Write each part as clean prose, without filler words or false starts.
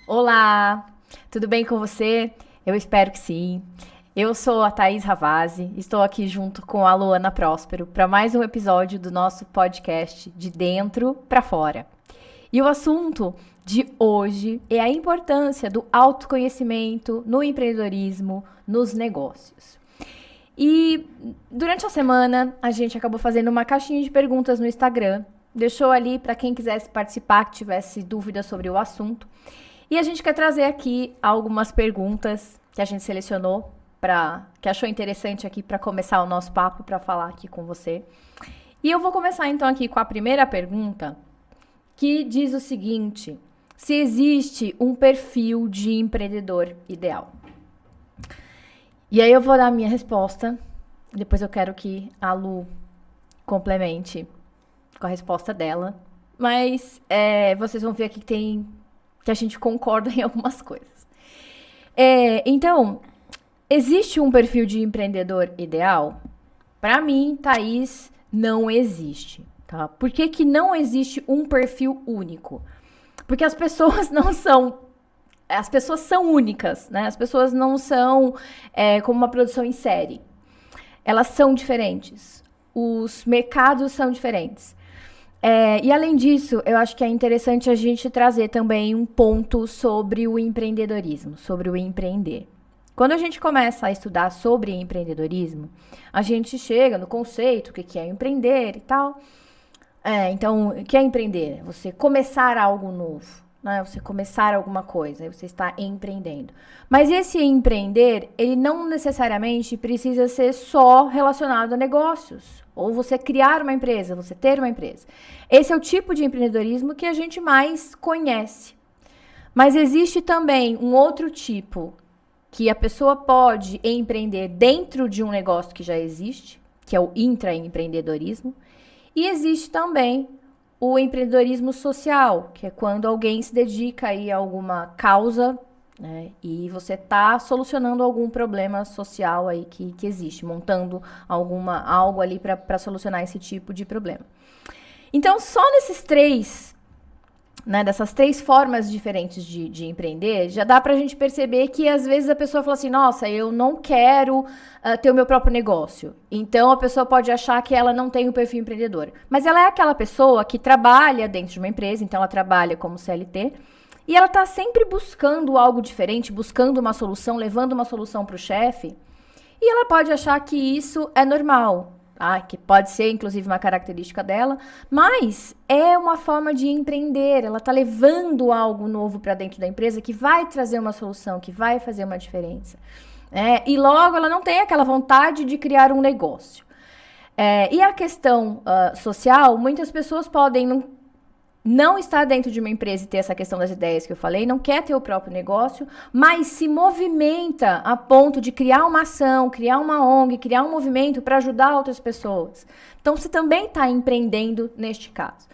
Olá, tudo bem com você? Eu espero que sim. Eu sou a Thaís Ravazzi, estou aqui junto com a Luana Próspero para mais um episódio do nosso podcast De Dentro para Fora. E o assunto de hoje é a importância do autoconhecimento no empreendedorismo, nos negócios. E durante a semana a gente acabou fazendo uma caixinha de perguntas no Instagram, deixou ali para quem quisesse participar, que tivesse dúvidas sobre o assunto. E a gente quer trazer aqui algumas perguntas que a gente selecionou que achou interessante aqui para começar o nosso papo, para falar aqui com você. E eu vou começar então aqui com a primeira pergunta, que diz o seguinte: se existe um perfil de empreendedor ideal? E aí eu vou dar a minha resposta, depois eu quero que a Lu complemente com a resposta dela. Mas vocês vão ver aqui que a gente concorda em algumas coisas. Então, existe um perfil de empreendedor ideal? Para mim, Thaís, não existe. Tá? Por que não existe um perfil único? Porque as pessoas não são... As pessoas são únicas, né? As pessoas não são como uma produção em série. Elas são diferentes. Os mercados são diferentes. E além disso, eu acho que é interessante a gente trazer também um ponto sobre o empreendedorismo, sobre o empreender. Quando a gente começa a estudar sobre empreendedorismo, a gente chega no conceito, o que é empreender e tal. Então, o que é empreender? Você começar algo novo, né? Você começar alguma coisa, você está empreendendo. Mas esse empreender, ele não necessariamente precisa ser só relacionado a negócios. Ou você criar uma empresa, você ter uma empresa. Esse é o tipo de empreendedorismo que a gente mais conhece. Mas existe também um outro tipo que a pessoa pode empreender dentro de um negócio que já existe, que é o intraempreendedorismo. E existe também o empreendedorismo social, que é quando alguém se dedica aí a alguma causa, né, e você está solucionando algum problema social aí que existe, montando algo ali para solucionar esse tipo de problema. Então, só nesses três, né, dessas três formas diferentes de empreender, já dá pra gente perceber que às vezes a pessoa fala assim, nossa, eu não quero ter o meu próprio negócio. Então a pessoa pode achar que ela não tem o perfil empreendedor. Mas ela é aquela pessoa que trabalha dentro de uma empresa, então ela trabalha como CLT, e ela tá sempre buscando algo diferente, buscando uma solução, levando uma solução pro chefe, e ela pode achar que isso é normal. Que pode ser, inclusive, uma característica dela, mas é uma forma de empreender. Ela está levando algo novo para dentro da empresa que vai trazer uma solução, que vai fazer uma diferença. E logo ela não tem aquela vontade de criar um negócio. E a questão social, muitas pessoas podem não estar dentro de uma empresa e ter essa questão das ideias que eu falei, não quer ter o próprio negócio, mas se movimenta a ponto de criar uma ação, criar uma ONG, criar um movimento para ajudar outras pessoas. Então, você também está empreendendo neste caso.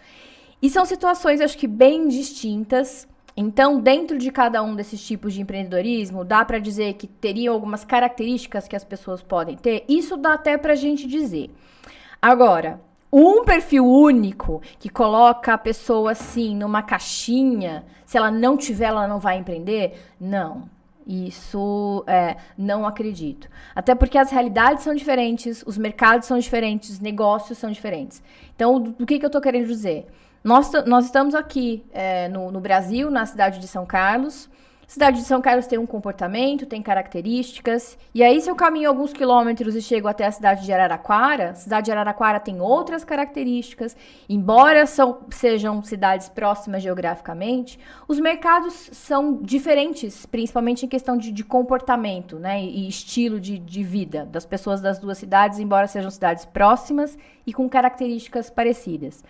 E são situações, acho que, bem distintas. Então, dentro de cada um desses tipos de empreendedorismo, dá para dizer que teriam algumas características que as pessoas podem ter. Isso dá até para a gente dizer. Agora, um perfil único que coloca a pessoa assim numa caixinha, se ela não tiver, ela não vai empreender? Não. Isso não acredito. Até porque as realidades são diferentes, os mercados são diferentes, os negócios são diferentes. Então, do que eu tô querendo dizer? Nós estamos aqui no Brasil, na cidade de São Carlos. A cidade de São Carlos tem um comportamento, tem características. E aí, se eu caminho alguns quilômetros e chego até a cidade de Araraquara, a cidade de Araraquara tem outras características. Embora sejam cidades próximas geograficamente, os mercados são diferentes, principalmente em questão de comportamento, né, e estilo de vida das pessoas das duas cidades, embora sejam cidades próximas e com características parecidas.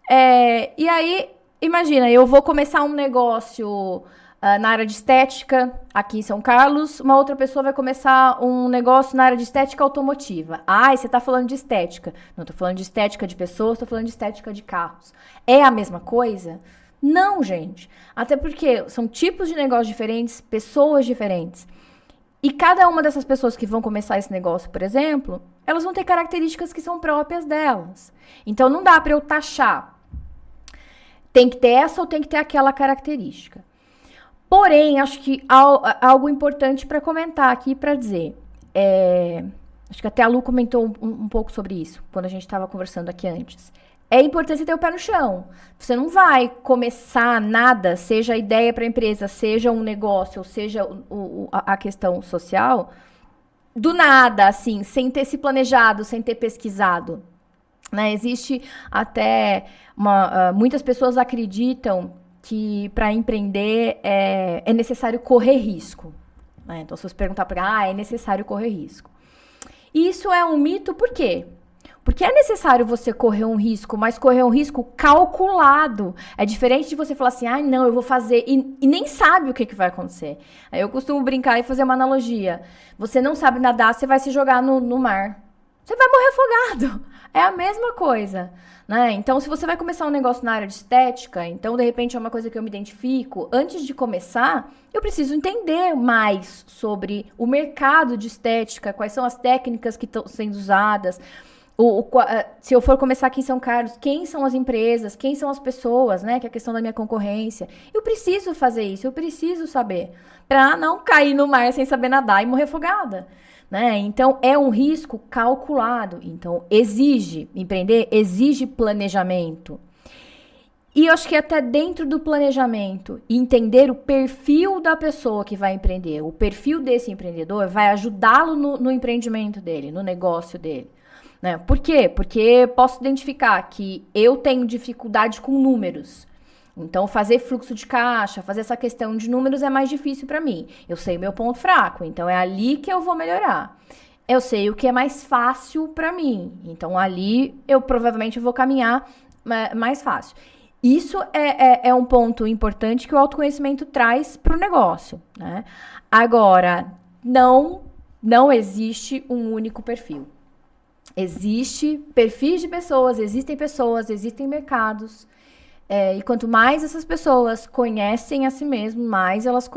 E aí, imagina, eu vou começar um negócio na área de estética, aqui em São Carlos, uma outra pessoa vai começar um negócio na área de estética automotiva. Você tá falando de estética. Não, tô falando de estética de pessoas, tô falando de estética de carros. É a mesma coisa? Não, gente. Até porque são tipos de negócios diferentes, pessoas diferentes. E cada uma dessas pessoas que vão começar esse negócio, por exemplo, elas vão ter características que são próprias delas. Então, não dá para eu taxar. Tem que ter essa ou tem que ter aquela característica. Porém, acho que algo importante para comentar aqui, para dizer, acho que até a Lu comentou um pouco sobre isso, quando a gente estava conversando aqui antes. É importante ter o pé no chão. Você não vai começar nada, seja a ideia para a empresa, seja um negócio, ou seja a questão social, do nada, assim, sem ter se planejado, sem ter pesquisado. Né? Existe até muitas pessoas acreditam que para empreender é necessário correr risco. Né? Então, se você perguntar para é necessário correr risco. Isso é um mito, por quê? Porque é necessário você correr um risco, mas correr um risco calculado. É diferente de você falar assim, não, eu vou fazer, e nem sabe o que vai acontecer. Aí eu costumo brincar e fazer uma analogia. Você não sabe nadar, você vai se jogar no mar. Você vai morrer afogado. É a mesma coisa, né? Então, se você vai começar um negócio na área de estética, então, de repente, é uma coisa que eu me identifico, antes de começar, eu preciso entender mais sobre o mercado de estética, quais são as técnicas que estão sendo usadas, se eu for começar aqui em São Carlos, quem são as empresas, quem são as pessoas, né? Que é a questão da minha concorrência. Eu preciso fazer isso, eu preciso saber, para não cair no mar sem saber nadar e morrer afogada. Né? Então, é um risco calculado. Então, empreender exige planejamento. E eu acho que até dentro do planejamento, entender o perfil da pessoa que vai empreender, o perfil desse empreendedor vai ajudá-lo no empreendimento dele, no negócio dele. Né? Por quê? Porque posso identificar que eu tenho dificuldade com números. Então, fazer fluxo de caixa, fazer essa questão de números é mais difícil para mim. Eu sei o meu ponto fraco, então é ali que eu vou melhorar. Eu sei o que é mais fácil para mim, então ali eu provavelmente vou caminhar mais fácil. Isso é um ponto importante que o autoconhecimento traz para o negócio. Né? Agora, não existe um único perfil. Existe perfis de pessoas, existem mercados. E quanto mais essas pessoas conhecem a si mesmas, mais elas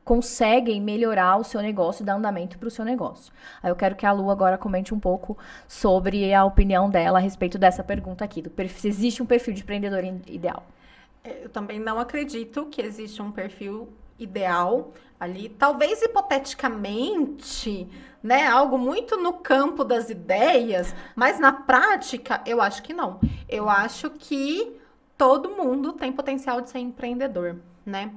conseguem melhorar o seu negócio e dar andamento para o seu negócio. Aí eu quero que a Lu agora comente um pouco sobre a opinião dela a respeito dessa pergunta aqui, se existe um perfil de empreendedor ideal. Eu também não acredito que existe um perfil ideal ali, talvez hipoteticamente, né, algo muito no campo das ideias, mas na prática eu acho que não. Eu acho que todo mundo tem potencial de ser empreendedor, né?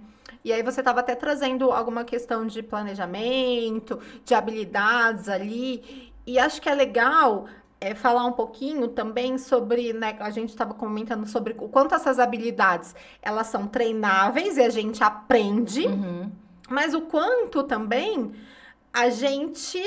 E aí você estava até trazendo alguma questão de planejamento, de habilidades ali, e acho que é legal falar um pouquinho também sobre, né, a gente estava comentando sobre o quanto essas habilidades, elas são treináveis e a gente aprende, mas o quanto também a gente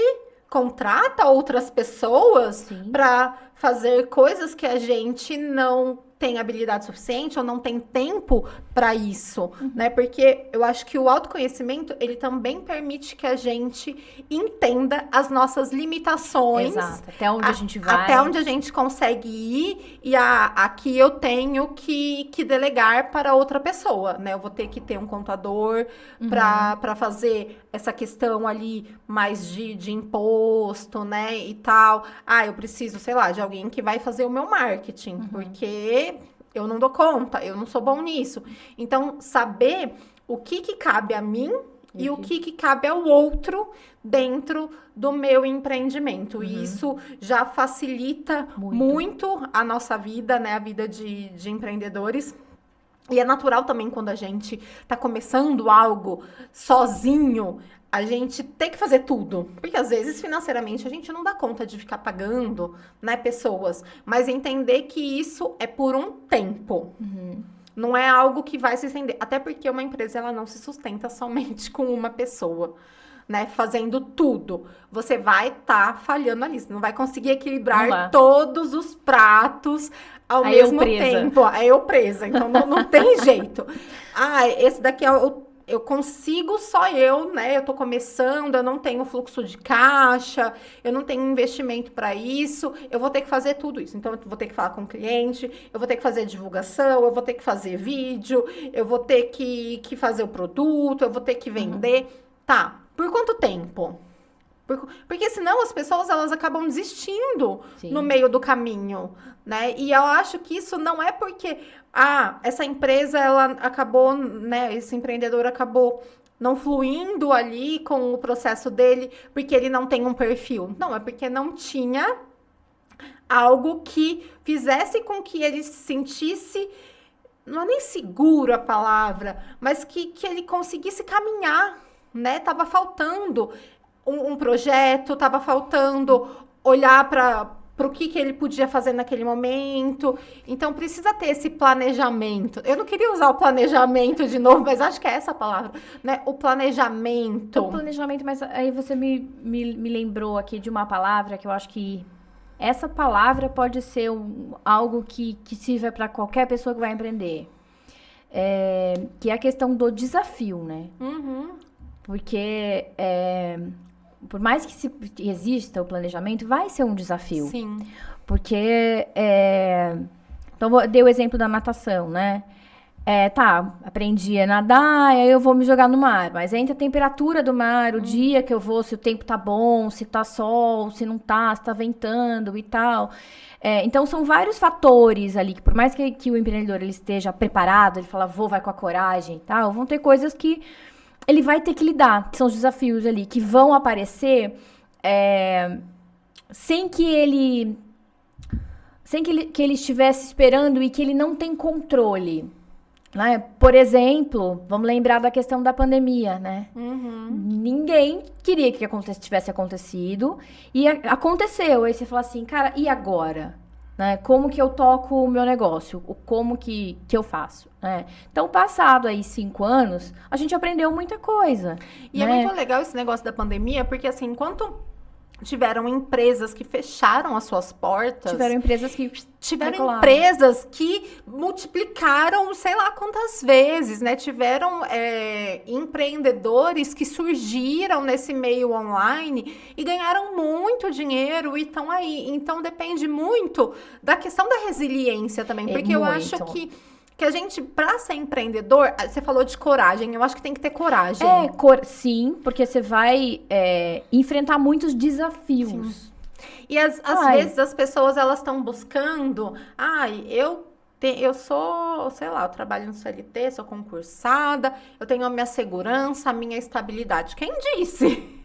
contrata outras pessoas para fazer coisas que a gente não tem habilidade suficiente ou não tem tempo para isso, né? Porque eu acho que o autoconhecimento, ele também permite que a gente entenda as nossas limitações. Exato, até onde a gente vai. Até onde a gente consegue ir e aqui eu tenho que delegar para outra pessoa, né? Eu vou ter que ter um contador para fazer essa questão ali mais de imposto, né? E tal. Eu preciso, sei lá, de alguém que vai fazer o meu marketing, porque eu não dou conta, eu não sou bom nisso. Então, saber o que cabe a mim e o que cabe ao outro dentro do meu empreendimento. E isso já facilita muito a nossa vida, né? A vida de empreendedores. E é natural também quando a gente tá começando algo sozinho, a gente tem que fazer tudo. Porque às vezes, financeiramente, a gente não dá conta de ficar pagando, né, pessoas. Mas entender que isso é por um tempo. Não é algo que vai se estender. Até porque uma empresa, ela não se sustenta somente com uma pessoa, né, fazendo tudo. Você vai estar falhando ali. Você não vai conseguir equilibrar todos os pratos ao mesmo tempo. Aí eu presa. Então, não tem jeito. Esse daqui eu consigo só eu, né? Eu tô começando, eu não tenho fluxo de caixa, eu não tenho investimento para isso, eu vou ter que fazer tudo isso. Então, eu vou ter que falar com o cliente, eu vou ter que fazer divulgação, eu vou ter que fazer vídeo, eu vou ter que fazer o produto, eu vou ter que vender. Tá, por quanto tempo? Porque senão as pessoas, elas acabam desistindo Sim. no meio do caminho, né? E eu acho que isso não é porque, essa empresa, ela acabou, né? Esse empreendedor acabou não fluindo ali com o processo dele, porque ele não tem um perfil. Não, é porque não tinha algo que fizesse com que ele se sentisse, não é nem seguro a palavra, mas que ele conseguisse caminhar, né? Tava faltando um projeto, tava faltando olhar para o que ele podia fazer naquele momento. Então, precisa ter esse planejamento. Eu não queria usar o planejamento de novo, mas acho que é essa a palavra, né? O planejamento. O planejamento, mas aí você me lembrou aqui de uma palavra que eu acho que essa palavra pode ser algo que sirva para qualquer pessoa que vai empreender. Que é a questão do desafio, né? Uhum. Porque por mais que exista o planejamento, vai ser um desafio. Sim. Porque, então, dei o exemplo da natação, né? Aprendi a nadar, aí eu vou me jogar no mar. Mas entre a temperatura do mar, o dia que eu vou, se o tempo tá bom, se tá sol, se não tá, se tá ventando e tal. Então, são vários fatores ali, que por mais que o empreendedor ele esteja preparado, ele fala, vai com a coragem e tal, vão ter coisas que ele vai ter que lidar, que são os desafios ali, que vão aparecer sem que ele estivesse esperando e que ele não tem controle, né? Por exemplo, vamos lembrar da questão da pandemia, né? Uhum. Ninguém queria que tivesse acontecido e aconteceu. Aí você fala assim, cara, e agora? Né? Como que eu toco o meu negócio? Como que eu faço? Né? Então, passado aí 5 anos, a gente aprendeu muita coisa. E né? é muito legal esse negócio da pandemia, porque assim, enquanto tiveram empresas que fecharam as suas portas. Tiveram empresas que multiplicaram sei lá quantas vezes, né? Tiveram empreendedores que surgiram nesse meio online e ganharam muito dinheiro e estão aí. Então, depende muito da questão da resiliência também. Porque eu acho que a gente, para ser empreendedor, você falou de coragem, eu acho que tem que ter coragem. Sim, porque você vai enfrentar muitos desafios. Sim. E às vezes as pessoas, elas estão buscando, eu sou, sei lá, eu trabalho no CLT, sou concursada, eu tenho a minha segurança, a minha estabilidade. Quem disse?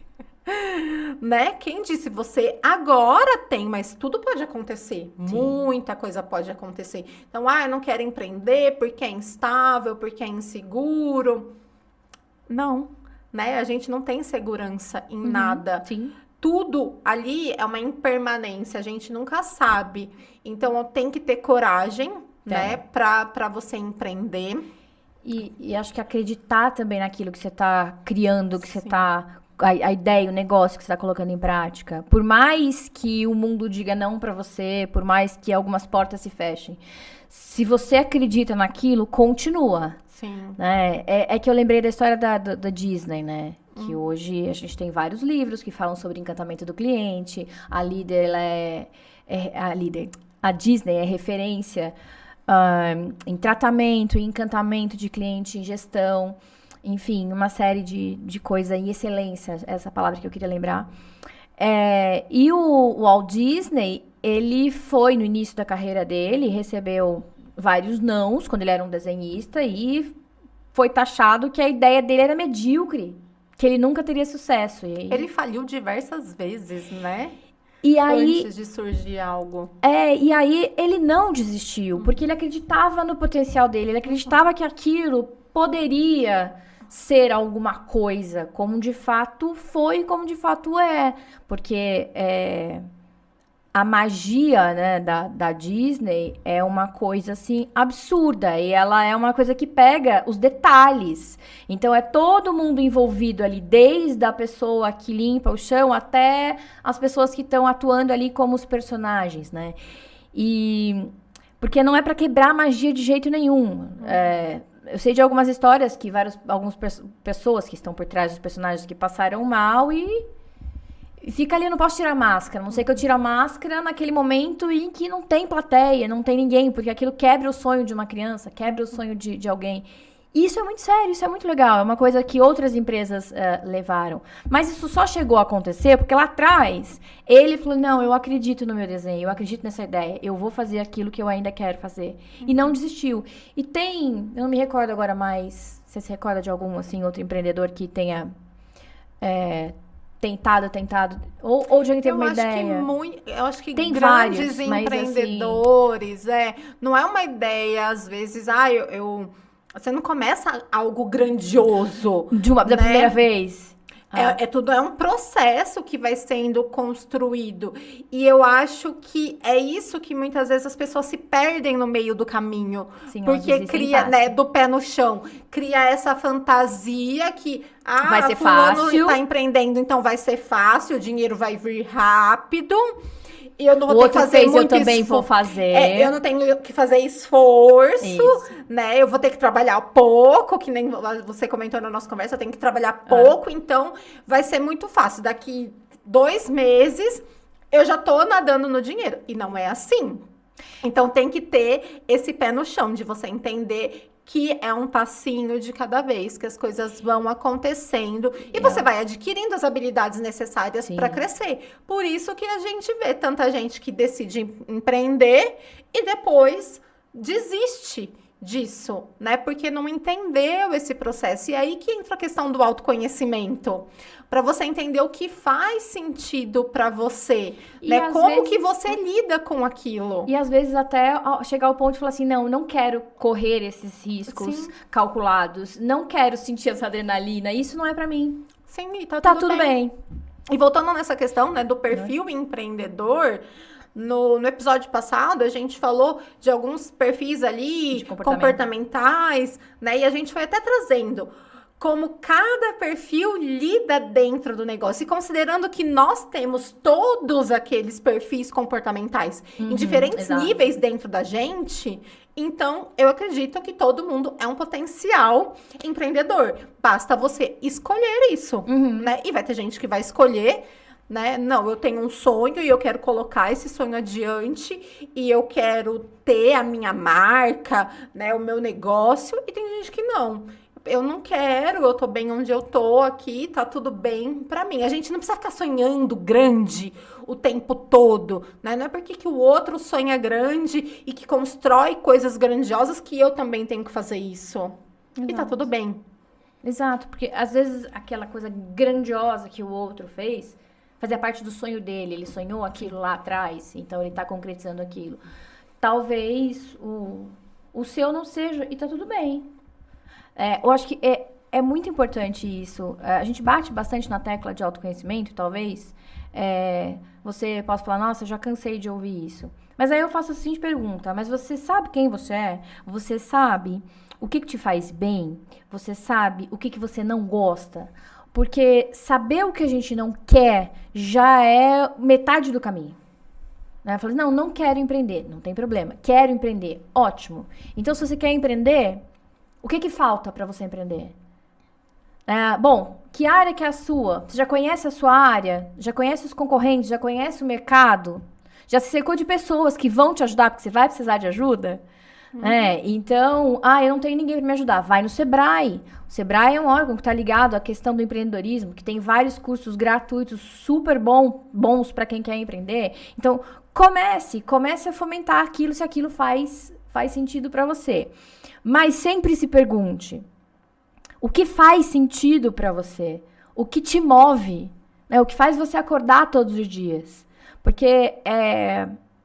Né? Quem disse? Você agora tem, mas tudo pode acontecer. Sim. Muita coisa pode acontecer. Então, eu não quero empreender porque é instável, porque é inseguro. Não, né? A gente não tem segurança em nada. Sim. Tudo ali é uma impermanência, a gente nunca sabe. Então, tem que ter coragem, né? Pra você empreender. E acho que acreditar também naquilo que você tá criando, que você tá... A ideia, o negócio que você está colocando em prática. Por mais que o mundo diga não para você, por mais que algumas portas se fechem, se você acredita naquilo, continua. Sim. Né? É que eu lembrei da história da Disney, né? Que hoje a gente tem vários livros que falam sobre encantamento do cliente. A líder, a Disney é referência em tratamento, em encantamento de cliente, em gestão. Enfim, uma série de coisas em excelência, essa palavra que eu queria lembrar. E o Walt Disney, ele foi, no início da carreira dele, recebeu vários nãos, quando ele era um desenhista, e foi taxado que a ideia dele era medíocre, que ele nunca teria sucesso. Ele faliu diversas vezes, né? E aí, antes de surgir algo. E aí ele não desistiu, porque ele acreditava no potencial dele, ele acreditava que aquilo poderia ser alguma coisa, como de fato foi, como de fato é. Porque a magia, né, da Disney é uma coisa, assim, absurda. E ela é uma coisa que pega os detalhes. Então, é todo mundo envolvido ali, desde a pessoa que limpa o chão até as pessoas que estão atuando ali como os personagens, né? Porque não é para quebrar a magia de jeito nenhum. Eu sei de algumas histórias que algumas pessoas que estão por trás dos personagens que passaram mal e fica ali, eu não posso tirar a máscara. Não sei que eu tiro a máscara naquele momento em que não tem plateia, não tem ninguém, porque aquilo quebra o sonho de uma criança, quebra o sonho de alguém. Isso é muito sério, isso é muito legal. É uma coisa que outras empresas levaram. Mas isso só chegou a acontecer porque lá atrás ele falou, não, eu acredito no meu desenho, eu acredito nessa ideia, eu vou fazer aquilo que eu ainda quero fazer. E não desistiu. E tem, eu não me recordo agora mais, você se recorda de algum, assim, outro empreendedor que tenha tentado, ou de alguém teve uma ideia? Eu acho que tem grandes vários, mas, empreendedores, não é uma ideia, às vezes, você não começa algo grandioso. Da primeira vez. É um processo que vai sendo construído. E eu acho que é isso que muitas vezes as pessoas se perdem no meio do caminho. Sim, porque cria, do pé no chão, cria essa fantasia que vai ser fulano fácil. Tá empreendendo, então vai ser fácil, o dinheiro vai vir rápido. E eu não vou ter que fazer fez, muito eu também vou fazer. Eu não tenho que fazer esforço, Isso. né? Eu vou ter que trabalhar pouco, que nem você comentou na nossa conversa, eu tenho que trabalhar pouco, então vai ser muito fácil. Daqui 2 meses, eu já tô nadando no dinheiro. E não é assim. Então, tem que ter esse pé no chão, de você entender que é um passinho de cada vez, que as coisas vão acontecendo e você vai adquirindo as habilidades necessárias para crescer. Por isso que a gente vê tanta gente que decide empreender e depois desiste disso, né? Porque não entendeu esse processo. E aí que entra a questão do autoconhecimento. Para você entender o que faz sentido para você, né? Como que você lida com aquilo. E às vezes até chegar ao ponto de falar assim, não quero correr esses riscos calculados, não quero sentir essa adrenalina, isso não é para mim. Sim, e tá tudo bem. E voltando nessa questão, né, do perfil empreendedor, no episódio passado, a gente falou de alguns perfis ali comportamentais, né? E a gente foi até trazendo como cada perfil lida dentro do negócio. E considerando que nós temos todos aqueles perfis comportamentais em diferentes níveis dentro da gente, então eu acredito que todo mundo é um potencial empreendedor. Basta você escolher isso, né? E vai ter gente que vai escolher, né? Não, eu tenho um sonho e eu quero colocar esse sonho adiante e eu quero ter a minha marca, né? O meu negócio. E tem gente que não. Eu não quero, eu tô bem onde eu tô aqui, tá tudo bem pra mim. A gente não precisa ficar sonhando grande o tempo todo, né? Não é porque que o outro sonha grande e que constrói coisas grandiosas que eu também tenho que fazer isso. Exato. E tá tudo bem. Exato, porque às vezes aquela coisa grandiosa que o outro fez fazia parte do sonho dele, ele sonhou aquilo lá atrás, então ele tá concretizando aquilo. Talvez o seu não seja, e tá tudo bem. Eu acho que é muito importante isso. A gente bate bastante na tecla de autoconhecimento, talvez. Você possa falar, nossa, já cansei de ouvir isso. Mas aí eu faço a seguinte pergunta, mas você sabe quem você é? Você sabe o que te faz bem? Você sabe o que você não gosta? Porque saber o que a gente não quer já é metade do caminho. Eu falei, não quero empreender. Não tem problema. Quero empreender. Ótimo. Então, se você quer empreender, o que falta para você empreender? Bom, que área que é a sua? Você já conhece a sua área? Já conhece os concorrentes? Já conhece o mercado? Já se cercou de pessoas que vão te ajudar, porque você vai precisar de ajuda? Então, eu não tenho ninguém para me ajudar. Vai no Sebrae. O Sebrae é um órgão que está ligado à questão do empreendedorismo, que tem vários cursos gratuitos super bons para quem quer empreender. Então, comece a fomentar aquilo, se aquilo faz sentido para você. Mas sempre se pergunte, o que faz sentido para você? O que te move? Né? O que faz você acordar todos os dias? Porque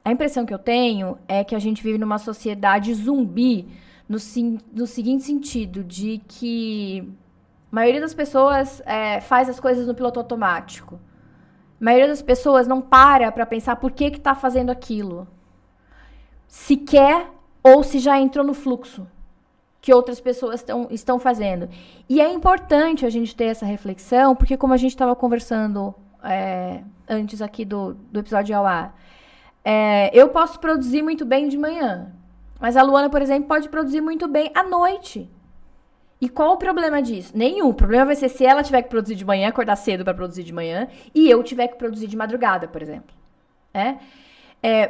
a impressão que eu tenho é que a gente vive numa sociedade zumbi, no seguinte sentido, de que a maioria das pessoas faz as coisas no piloto automático. A maioria das pessoas não para pensar por que está fazendo aquilo. Se quer ou se já entrou no fluxo que outras pessoas estão fazendo. E é importante a gente ter essa reflexão, porque como a gente estava conversando antes aqui do episódio ao ar, eu posso produzir muito bem de manhã, mas a Luana, por exemplo, pode produzir muito bem à noite. E qual o problema disso? Nenhum. O problema vai ser se ela tiver que produzir de manhã, acordar cedo para produzir de manhã, e eu tiver que produzir de madrugada, por exemplo.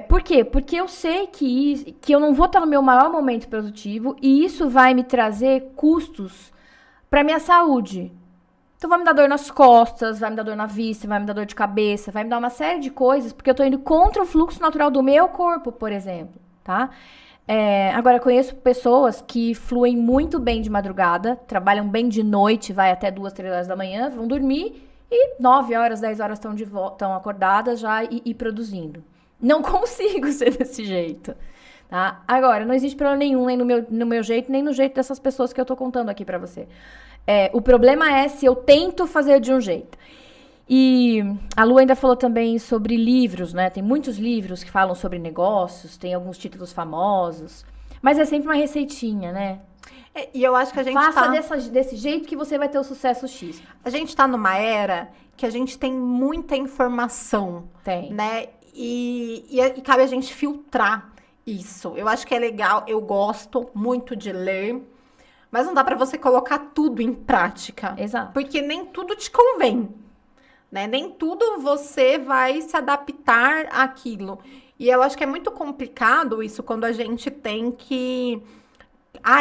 Por quê? Porque eu sei que eu não vou estar no meu maior momento produtivo e isso vai me trazer custos para minha saúde. Então vai me dar dor nas costas, vai me dar dor na vista, vai me dar dor de cabeça, vai me dar uma série de coisas, porque eu tô indo contra o fluxo natural do meu corpo, por exemplo, tá? Agora, eu conheço pessoas que fluem muito bem de madrugada, trabalham bem de noite, vai até 2, 3 horas da manhã, vão dormir e 9 horas, 10 horas estão acordadas já e produzindo. Não consigo ser desse jeito, tá? Agora, não existe problema nenhum nem no meu jeito, nem no jeito dessas pessoas que eu tô contando aqui pra você. O problema é se eu tento fazer de um jeito. E a Lu ainda falou também sobre livros, né? Tem muitos livros que falam sobre negócios, tem alguns títulos famosos, mas é sempre uma receitinha, né? E eu acho que a gente Faça desse jeito que você vai ter o sucesso X. A gente tá numa era que a gente tem muita informação, né? E cabe a gente filtrar isso. Eu acho que é legal, eu gosto muito de ler, mas não dá pra você colocar tudo em prática. Exato. Porque nem tudo te convém, né? Nem tudo você vai se adaptar àquilo. E eu acho que é muito complicado isso quando a gente tem que...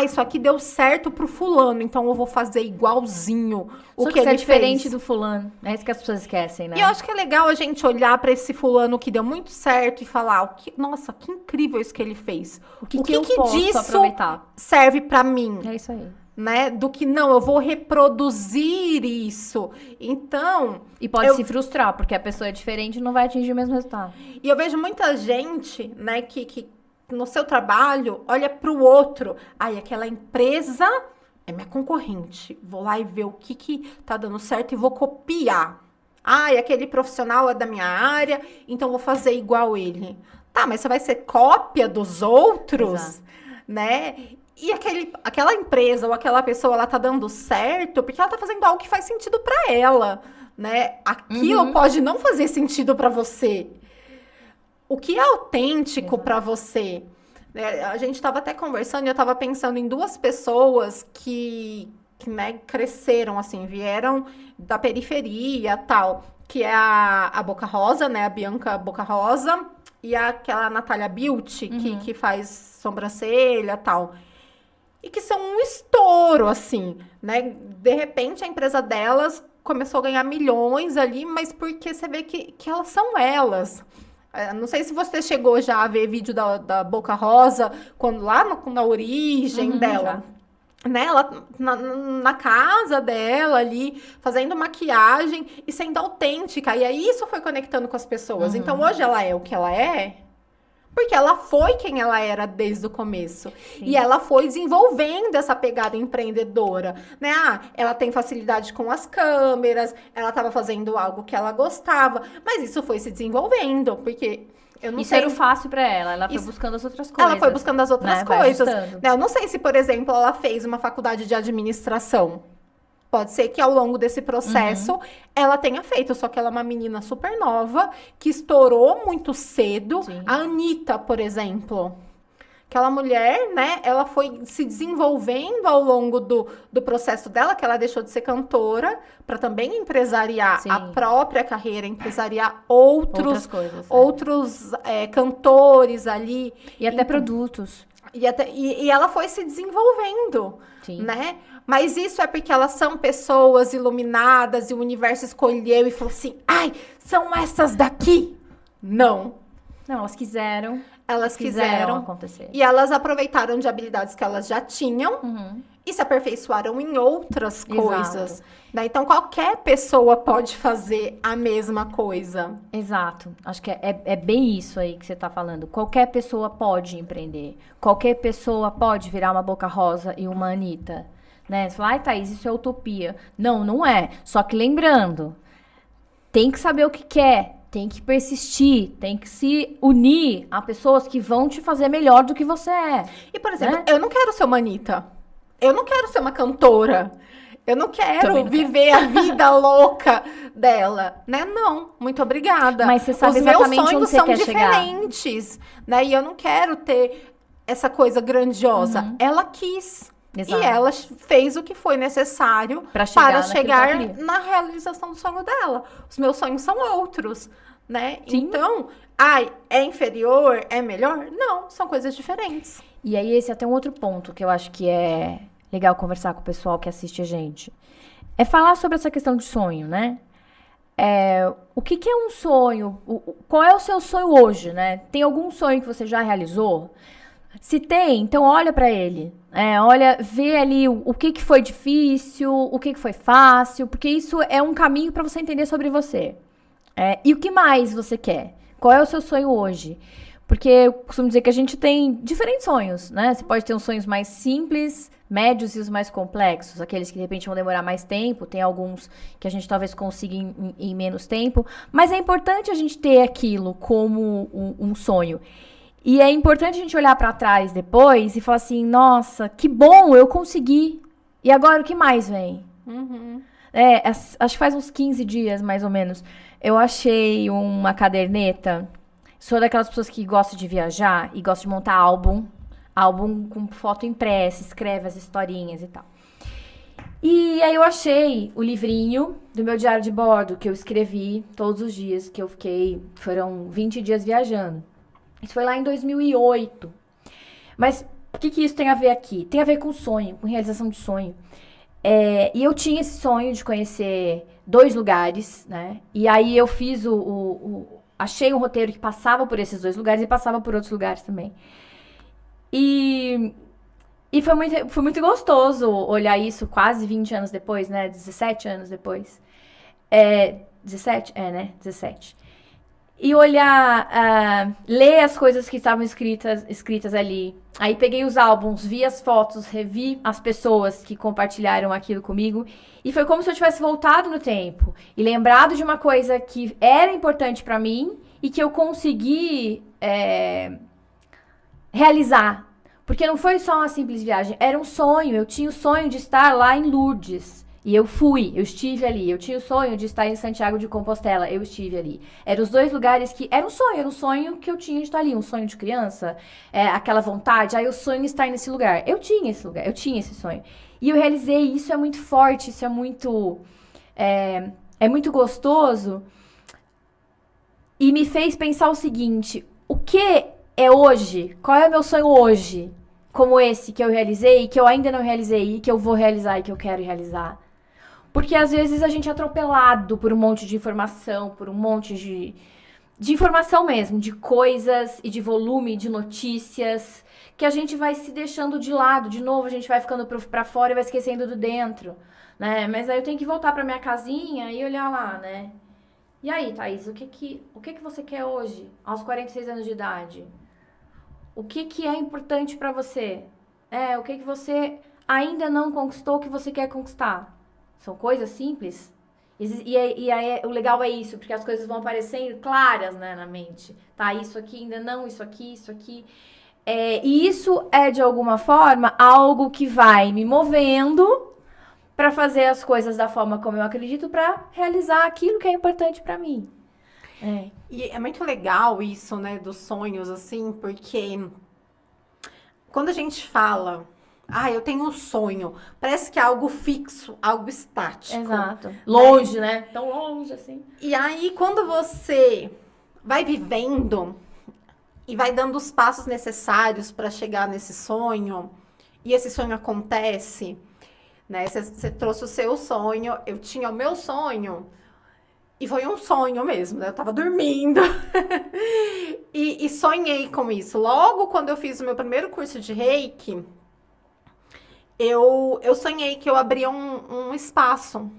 isso aqui deu certo pro fulano, então eu vou fazer igualzinho o que ele é diferente fez. do fulano. É isso que as pessoas esquecem, né? E eu acho que é legal a gente olhar pra esse fulano que deu muito certo e falar, nossa, que incrível isso que ele fez. O que eu posso disso aproveitar? Serve pra mim? É isso aí. Né? Do que não, eu vou reproduzir isso. Então... E pode se frustrar, porque a pessoa é diferente e não vai atingir o mesmo resultado. E eu vejo muita gente, né, que no seu trabalho olha para o outro. Aquela empresa é minha concorrente. Vou lá e ver o que tá dando certo e vou copiar. Aquele profissional é da minha área, então vou fazer igual ele. Tá, mas você vai ser cópia dos outros, exato, né? E aquela empresa ou aquela pessoa, ela tá dando certo porque ela tá fazendo algo que faz sentido para ela, né? Aquilo pode não fazer sentido para você. O que é autêntico para você? A gente estava até conversando e eu estava pensando em duas pessoas que né, cresceram, assim, vieram da periferia tal, que é a Boca Rosa, né? A Bianca Boca Rosa e aquela Natália Beauty, que faz sobrancelha tal. E que são um estouro, assim, né? De repente, a empresa delas começou a ganhar milhões ali, mas porque você vê que elas são elas. Não sei se você chegou já a ver vídeo da Boca Rosa, quando lá na origem dela. Né? Ela, na casa dela ali, fazendo maquiagem e sendo autêntica. E aí isso foi conectando com as pessoas. Então, hoje ela é o que ela é, porque ela foi quem ela era desde o começo. Sim. E ela foi desenvolvendo essa pegada empreendedora, né? Ela tem facilidade com as câmeras, ela estava fazendo algo que ela gostava, mas isso foi se desenvolvendo, porque... Isso era o fácil pra ela foi buscando as outras coisas. Ela foi buscando as outras coisas. Eu não sei se, por exemplo, ela fez uma faculdade de administração. Pode ser que ao longo desse processo ela tenha feito, só que ela é uma menina super nova, que estourou muito cedo. Sim. A Anitta, por exemplo. Aquela mulher, né, ela foi se desenvolvendo ao longo do processo dela, que ela deixou de ser cantora, para também empresariar a própria carreira, empresariar outras coisas, outros cantores ali. E até produtos. E ela foi se desenvolvendo, né? Mas isso é porque elas são pessoas iluminadas e o universo escolheu e falou assim, são essas daqui? Não. Não, elas quiseram. Elas quiseram acontecer. E elas aproveitaram de habilidades que elas já tinham e se aperfeiçoaram em outras coisas. Né? Então, qualquer pessoa pode fazer a mesma coisa. Exato. Acho que é bem isso aí que você está falando. Qualquer pessoa pode empreender. Qualquer pessoa pode virar uma Boca Rosa e uma Anitta. Né? Você fala, Thaís, isso é utopia. Não, não é. Só que lembrando, tem que saber o que quer. Tem que persistir, tem que se unir a pessoas que vão te fazer melhor do que você é. E, por exemplo, eu não quero ser uma Anitta. Eu não quero ser uma cantora. Eu não quero viver a vida louca dela, né? Não, muito obrigada. Mas você sabe exatamente onde você quer chegar. Os meus sonhos são diferentes, né? E eu não quero ter essa coisa grandiosa. Ela quis. Exato. E ela fez o que foi necessário para chegar na realização do sonho dela. Os meus sonhos são outros, né? Sim. Então, é inferior, é melhor? Não, são coisas diferentes. E aí, esse é até um outro ponto que eu acho que é legal conversar com o pessoal que assiste a gente. É falar sobre essa questão de sonho, né? O que é um sonho? Qual é o seu sonho hoje, né? Tem algum sonho que você já realizou? Se tem, então olha pra ele. Olha, vê ali o que foi difícil, o que foi fácil, porque isso é um caminho pra você entender sobre você. E o que mais você quer? Qual é o seu sonho hoje? Porque eu costumo dizer que a gente tem diferentes sonhos, né? Você pode ter uns sonhos mais simples, médios e os mais complexos. Aqueles que, de repente, vão demorar mais tempo. Tem alguns que a gente talvez consiga em menos tempo. Mas é importante a gente ter aquilo como um sonho. E é importante a gente olhar pra trás depois e falar assim, nossa, que bom, eu consegui. E agora o que mais vem? Uhum. Acho que faz uns 15 dias, mais ou menos, eu achei uma caderneta. Sou daquelas pessoas que gostam de viajar e gostam de montar álbum com foto impressa, escreve as historinhas e tal. E aí eu achei o livrinho do meu diário de bordo, que eu escrevi todos os dias que eu fiquei, foram 20 dias viajando. Isso foi lá em 2008. Mas o que isso tem a ver aqui? Tem a ver com sonho, com realização de sonho. E eu tinha esse sonho de conhecer 2 lugares, né? E aí eu fiz achei um roteiro que passava por esses 2 lugares e passava por outros lugares também. E foi muito gostoso olhar isso quase 20 anos depois, né? 17 anos depois. 17? Né? 17. E olhar, ler as coisas que estavam escritas ali. Aí peguei os álbuns, vi as fotos, revi as pessoas que compartilharam aquilo comigo. E foi como se eu tivesse voltado no tempo. E lembrado de uma coisa que era importante pra mim e que eu consegui realizar. Porque não foi só uma simples viagem, era um sonho. Eu tinha o sonho de estar lá em Lourdes. E eu estive ali. Eu tinha o sonho de estar em Santiago de Compostela, eu estive ali. Eram os 2 lugares que... Era um sonho que eu tinha de estar ali. Um sonho de criança, aquela vontade. Aí eu sonho em estar nesse lugar. Eu tinha esse lugar, eu tinha esse sonho. E eu realizei, isso é muito forte, isso é muito... É muito gostoso. E me fez pensar o seguinte, o que é hoje? Qual é o meu sonho hoje? Como esse que eu realizei, que eu ainda não realizei, e que eu vou realizar e que eu quero realizar. Porque às vezes a gente é atropelado por um monte de informação, por um monte de informação mesmo, de coisas e de volume de notícias, que a gente vai se deixando de lado. De novo, a gente vai ficando pra fora e vai esquecendo do dentro, né? Mas aí eu tenho que voltar pra minha casinha e olhar lá, né? E aí, Thaís, o que você quer hoje, aos 46 anos de idade? O que é importante pra você? O que você ainda não conquistou que você quer conquistar? São coisas simples. E aí, o legal é isso, porque as coisas vão aparecendo claras, né, na mente. Tá, isso aqui ainda não, isso aqui, isso aqui. E isso é, de alguma forma, algo que vai me movendo para fazer as coisas da forma como eu acredito, para realizar aquilo que é importante para mim. E é muito legal isso, né, dos sonhos, assim, porque quando a gente fala... eu tenho um sonho. Parece que é algo fixo, algo estático. Exato. Longe, né? Tão longe, assim. E aí, quando você vai vivendo e vai dando os passos necessários para chegar nesse sonho, e esse sonho acontece, né? Você trouxe o seu sonho, eu tinha o meu sonho, e foi um sonho mesmo, né? Eu tava dormindo e sonhei com isso. Logo, quando eu fiz o meu primeiro curso de Reiki... Eu sonhei que eu abria um espaço.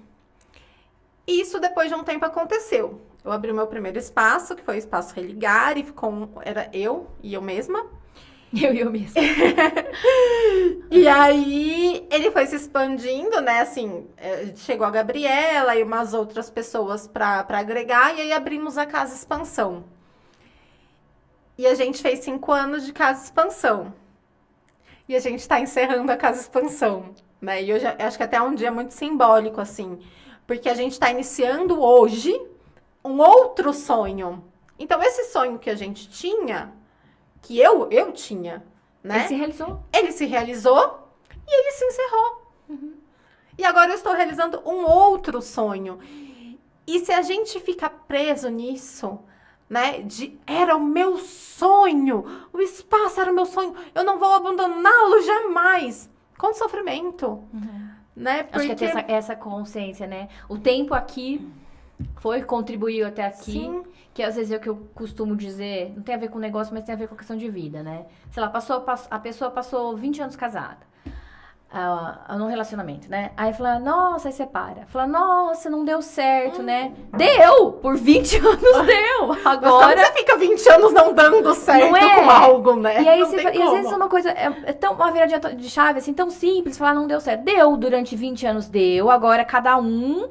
E isso depois de um tempo aconteceu. Eu abri o meu primeiro espaço, que foi o espaço Religar, e era eu e eu mesma. Eu e eu mesma. E aí ele foi se expandindo, né? Assim, chegou a Gabriela e umas outras pessoas para agregar, e aí abrimos a Casa Expansão. E a gente fez 5 anos de Casa Expansão. E a gente está encerrando a Casa Expansão, né? E eu acho que até um dia muito simbólico, assim. Porque a gente está iniciando hoje um outro sonho. Então, esse sonho que a gente tinha, que eu tinha, né? Ele se realizou. Ele se realizou e ele se encerrou. Uhum. E agora eu estou realizando um outro sonho. E se a gente fica preso nisso, né? Era o meu sonho, o espaço era o meu sonho, eu não vou abandoná-lo jamais. Com sofrimento, né? Acho que é ter essa consciência, né? O tempo aqui contribuiu até aqui. Sim. Que às vezes é o que eu costumo dizer, não tem a ver com negócio, mas tem a ver com a questão de vida, né? Sei lá, a pessoa passou 20 anos casada, num relacionamento, né? Aí fala, nossa, aí separa. Fala, nossa, não deu certo, né? Deu! Por 20 anos deu! Agora... Mas você fica 20 anos não dando certo com algo, né? E aí e às vezes é uma coisa, uma viradinha de chave, assim, tão simples, falar, não deu certo. Deu, durante 20 anos deu, agora cada um...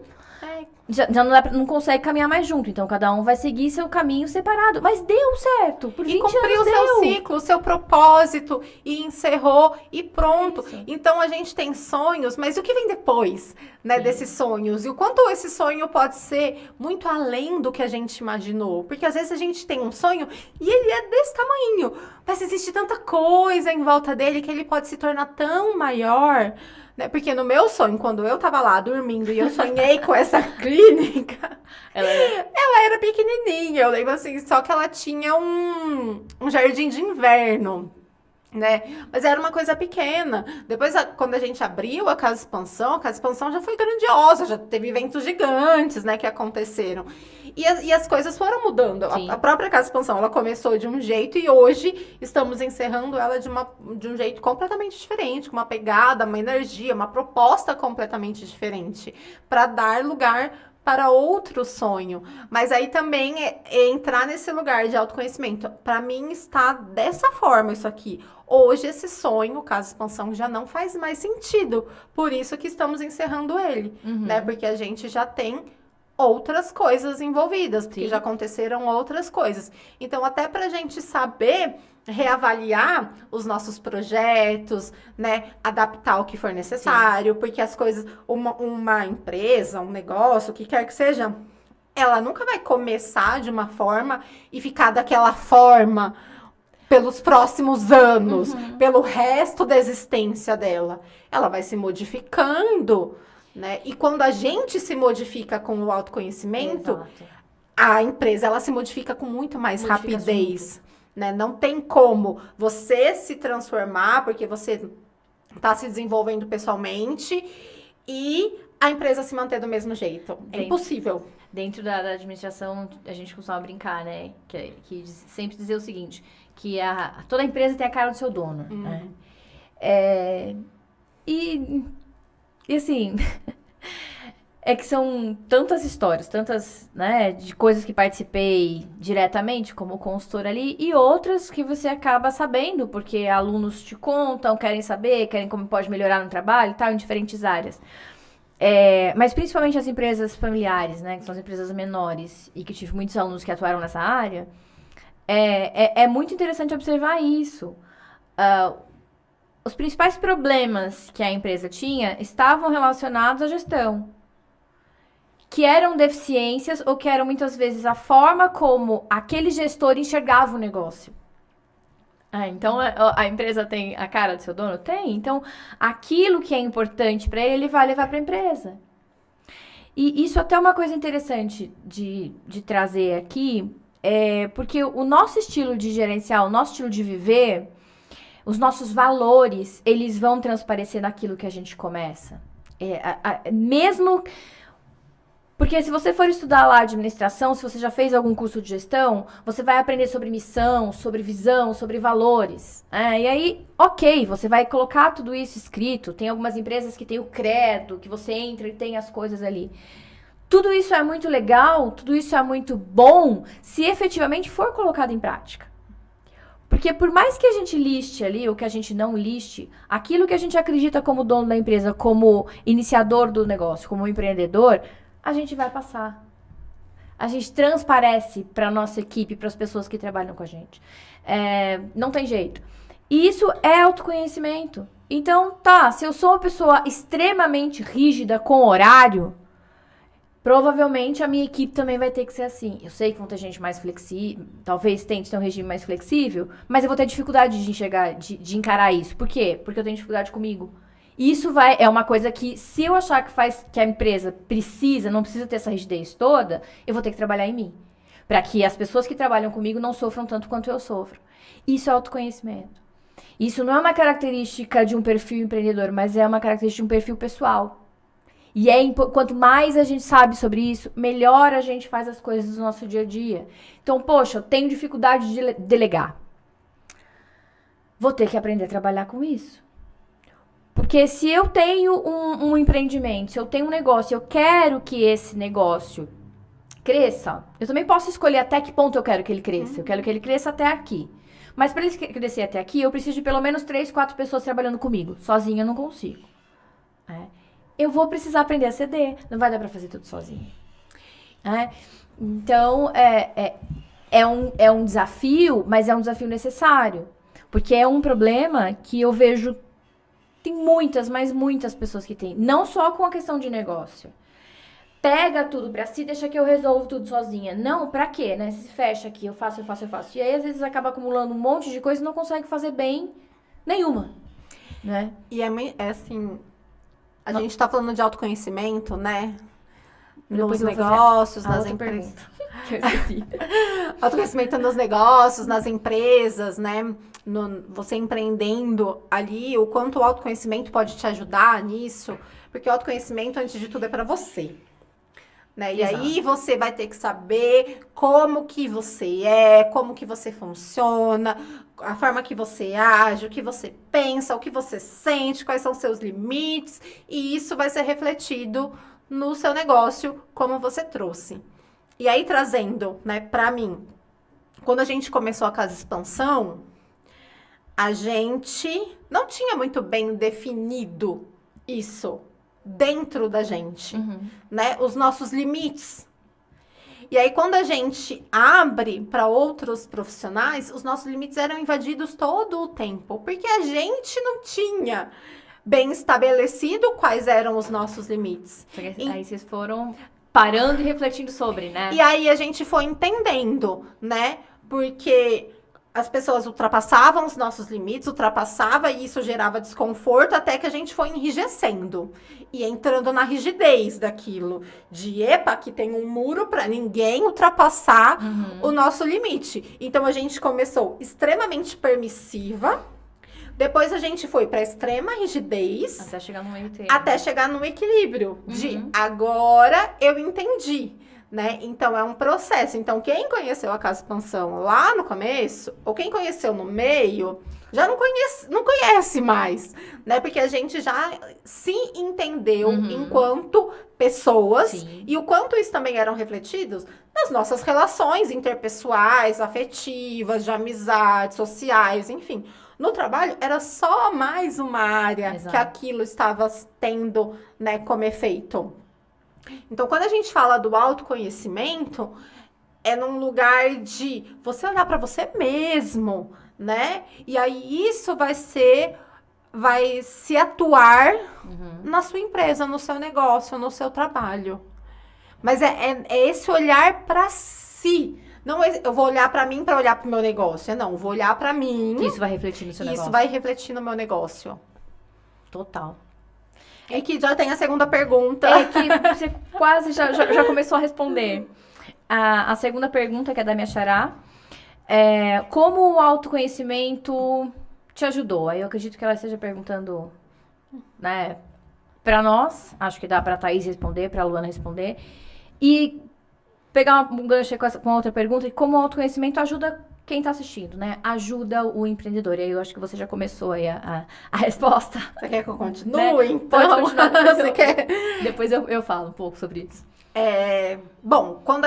Já não consegue caminhar mais junto, então cada um vai seguir seu caminho separado. Mas deu certo, por 20 anos cumpriu o seu ciclo, o seu propósito, e encerrou, e pronto. Isso. Então a gente tem sonhos, mas o que vem depois, né, desses sonhos? E o quanto esse sonho pode ser muito além do que a gente imaginou? Porque às vezes a gente tem um sonho e ele é desse tamanho, mas existe tanta coisa em volta dele que ele pode se tornar tão maior... Porque no meu sonho, quando eu tava lá dormindo e eu sonhei com essa clínica, ela era pequenininha, eu lembro assim, só que ela tinha um jardim de inverno, né? Mas era uma coisa pequena. Depois, quando a gente abriu a Casa Expansão já foi grandiosa, já teve eventos gigantes, né, que aconteceram. E as coisas foram mudando. A própria Casa Expansão, ela começou de um jeito e hoje estamos encerrando ela de um jeito completamente diferente, com uma pegada, uma energia, uma proposta completamente diferente, para dar lugar para outro sonho. Mas aí também é entrar nesse lugar de autoconhecimento. Para mim está dessa forma isso aqui. Hoje esse sonho, Casa Expansão, já não faz mais sentido. Por isso que estamos encerrando ele, né? Porque a gente já tem outras coisas envolvidas, porque já aconteceram outras coisas. Então, até pra gente saber reavaliar os nossos projetos, né? Adaptar o que for necessário, porque as coisas, uma empresa, um negócio, o que quer que seja, ela nunca vai começar de uma forma e ficar daquela forma pelos próximos anos, pelo resto da existência dela. Ela vai se modificando, né? E quando a gente se modifica com o autoconhecimento, a empresa ela se modifica com muito mais rapidez, né? Não tem como você se transformar porque você está se desenvolvendo pessoalmente e a empresa se manter do mesmo jeito. É impossível. Dentro da administração, a gente costuma brincar, né? Que sempre dizer o seguinte, que toda empresa tem a cara do seu dono, né? E assim, é que são tantas histórias, tantas, né, de coisas que participei diretamente como consultora ali, e outras que você acaba sabendo, porque alunos te contam, querem saber, querem como pode melhorar no trabalho e tal, em diferentes áreas. Mas principalmente as empresas familiares, né, que são as empresas menores, e que tive muitos alunos que atuaram nessa área, é muito interessante observar isso. Os principais problemas que a empresa tinha estavam relacionados à gestão, que eram deficiências ou que eram muitas vezes a forma como aquele gestor enxergava o negócio. Então a empresa tem a cara do seu dono? Tem. Então aquilo que é importante para ele vai levar para a empresa. E isso até é uma coisa interessante de trazer aqui, porque o nosso estilo de gerenciar, o nosso estilo de viver, os nossos valores, eles vão transparecer naquilo que a gente começa. Mesmo... Porque se você for estudar lá administração, se você já fez algum curso de gestão, você vai aprender sobre missão, sobre visão, sobre valores. E aí, ok, você vai colocar tudo isso escrito. Tem algumas empresas que tem o credo, que você entra e tem as coisas ali. Tudo isso é muito legal, tudo isso é muito bom, se efetivamente for colocado em prática. Porque por mais que a gente liste ali, ou que a gente não liste, aquilo que a gente acredita como dono da empresa, como iniciador do negócio, como empreendedor, a gente vai passar. A gente transparece para a nossa equipe, para as pessoas que trabalham com a gente. Não tem jeito. E isso é autoconhecimento. Então, se eu sou uma pessoa extremamente rígida com horário, provavelmente a minha equipe também vai ter que ser assim. Eu sei que vão ter gente mais flexível, talvez tente ter um regime mais flexível, mas eu vou ter dificuldade de enxergar, de encarar isso. Por quê? Porque eu tenho dificuldade comigo. Isso é uma coisa que, se eu achar que a empresa não precisa ter essa rigidez toda, eu vou ter que trabalhar em mim. Para que as pessoas que trabalham comigo não sofram tanto quanto eu sofro. Isso é autoconhecimento. Isso não é uma característica de um perfil empreendedor, mas é uma característica de um perfil pessoal. E quanto mais a gente sabe sobre isso, melhor a gente faz as coisas do nosso dia a dia. Então, poxa, eu tenho dificuldade de delegar. Vou ter que aprender a trabalhar com isso. Porque se eu tenho um empreendimento, se eu tenho um negócio, eu quero que esse negócio cresça, eu também posso escolher até que ponto eu quero que ele cresça. Eu quero que ele cresça até aqui. Mas para ele crescer até aqui, eu preciso de pelo menos 3, 4 pessoas trabalhando comigo. Sozinha eu não consigo. Eu vou precisar aprender a ceder. Não vai dar para fazer tudo sozinha. Então, é um desafio, mas é um desafio necessário. Porque é um problema que eu vejo... Tem muitas, mas muitas pessoas que têm. Não só com a questão de negócio. Pega tudo pra si, deixa que eu resolvo tudo sozinha. Não, pra quê, né? Se fecha aqui, eu faço. E aí, às vezes, acaba acumulando um monte de coisa e não consegue fazer bem nenhuma, né? E é assim... A gente tá falando de autoconhecimento, né? Nos negócios, nas empresas. Que eu esqueci. Autoconhecimento nos negócios, nas empresas, né? Você empreendendo ali, o quanto o autoconhecimento pode te ajudar nisso. Porque o autoconhecimento, antes de tudo, é pra você. Né? E aí você vai ter que saber como que você é, como que você funciona, a forma que você age, o que você pensa, o que você sente, quais são os seus limites, e isso vai ser refletido no seu negócio, como você trouxe. E aí, trazendo, né, pra mim, quando a gente começou a Casa Expansão, a gente não tinha muito bem definido isso dentro da gente, né? Os nossos limites. E aí, quando a gente abre para outros profissionais, os nossos limites eram invadidos todo o tempo, porque a gente não tinha bem estabelecido quais eram os nossos limites. Aí vocês foram parando e refletindo sobre, né? E aí a gente foi entendendo, né? Porque as pessoas ultrapassavam os nossos limites, e isso gerava desconforto, até que a gente foi enrijecendo e entrando na rigidez daquilo. Aqui tem um muro para ninguém ultrapassar o nosso limite. Então a gente começou extremamente permissiva, depois a gente foi para extrema rigidez, até chegar no meio termo. Até chegar no equilíbrio de agora eu entendi. Né? Então, é um processo. Então, quem conheceu a Casa Expansão lá no começo, ou quem conheceu no meio, já não conhece mais, né? Porque a gente já se entendeu enquanto pessoas. Sim. E o quanto isso também eram refletidos nas nossas relações interpessoais, afetivas, de amizade, sociais, enfim. No trabalho, era só mais uma área que aquilo estava tendo, né, como efeito. Então, quando a gente fala do autoconhecimento, é num lugar de você olhar para você mesmo, né? E aí isso vai se atuar na sua empresa, no seu negócio, no seu trabalho. Mas é esse olhar para si. Não eu vou olhar para mim para olhar para o meu negócio. Não, eu vou olhar para mim. Isso vai refletir no seu negócio. Isso vai refletir no meu negócio. Total. E que já tem a segunda pergunta. É que você quase já começou a responder. A segunda pergunta, que é da minha xará, é como o autoconhecimento te ajudou? Aí eu acredito que ela esteja perguntando, né, pra nós. Acho que dá pra Thaís responder, pra Luana responder. E pegar um gancho com outra pergunta, e como o autoconhecimento ajuda quem tá assistindo, né? Ajuda o empreendedor. E aí eu acho que você já começou aí a resposta. Você quer que eu continue? Né? Então, pode continuar. Você quer? Depois eu falo um pouco sobre isso. Bom, quando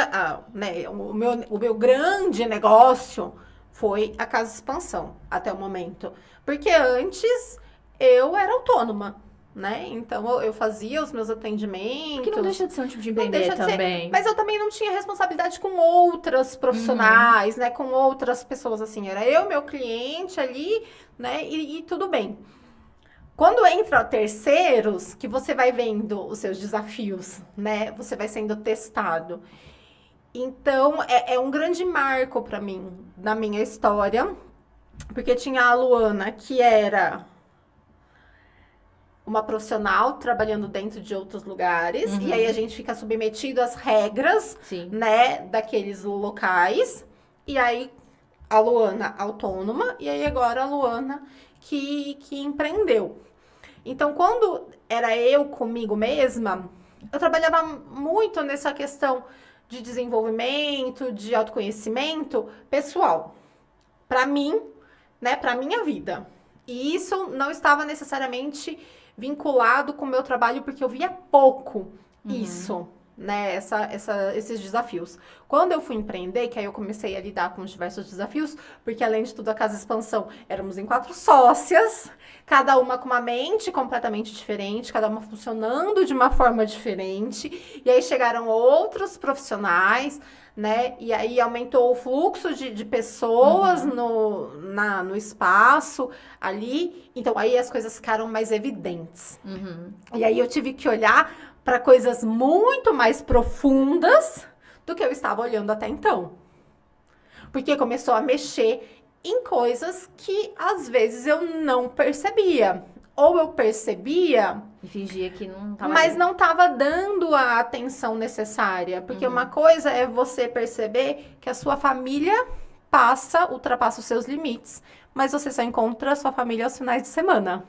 né, o meu grande negócio foi a Casa Expansão, até o momento. Porque antes eu era autônoma, né? Então eu fazia os meus atendimentos. Que não deixa de ser um tipo de empreender também. Mas eu também não tinha responsabilidade com outras profissionais, né? Com outras pessoas, assim. Era eu, meu cliente ali, né? E tudo bem. Quando entra terceiros, que você vai vendo os seus desafios, né? Você vai sendo testado. Então, é um grande marco para mim, na minha história. Porque tinha a Luana, que era uma profissional trabalhando dentro de outros lugares, e aí a gente fica submetido às regras, Sim. né, daqueles locais, e aí a Luana autônoma, e aí agora a Luana que empreendeu. Então, quando era eu comigo mesma, eu trabalhava muito nessa questão de desenvolvimento, de autoconhecimento pessoal, para mim, né, para minha vida. E isso não estava necessariamente vinculado com o meu trabalho, porque eu via pouco isso, né, esses desafios. Quando eu fui empreender, que aí eu comecei a lidar com os diversos desafios, porque além de tudo, a Casa Expansão, éramos em 4 sócias, cada uma com uma mente completamente diferente, cada uma funcionando de uma forma diferente, e aí chegaram outros profissionais, né? E aí aumentou o fluxo de pessoas no espaço ali. Então, aí as coisas ficaram mais evidentes. E aí eu tive que olhar para coisas muito mais profundas do que eu estava olhando até então. Porque começou a mexer em coisas que às vezes eu não percebia. Ou eu percebia E fingia que não tava mas ali. não estava dando a atenção necessária. Porque uma coisa é você perceber que a sua família ultrapassa os seus limites, mas você só encontra a sua família aos finais de semana.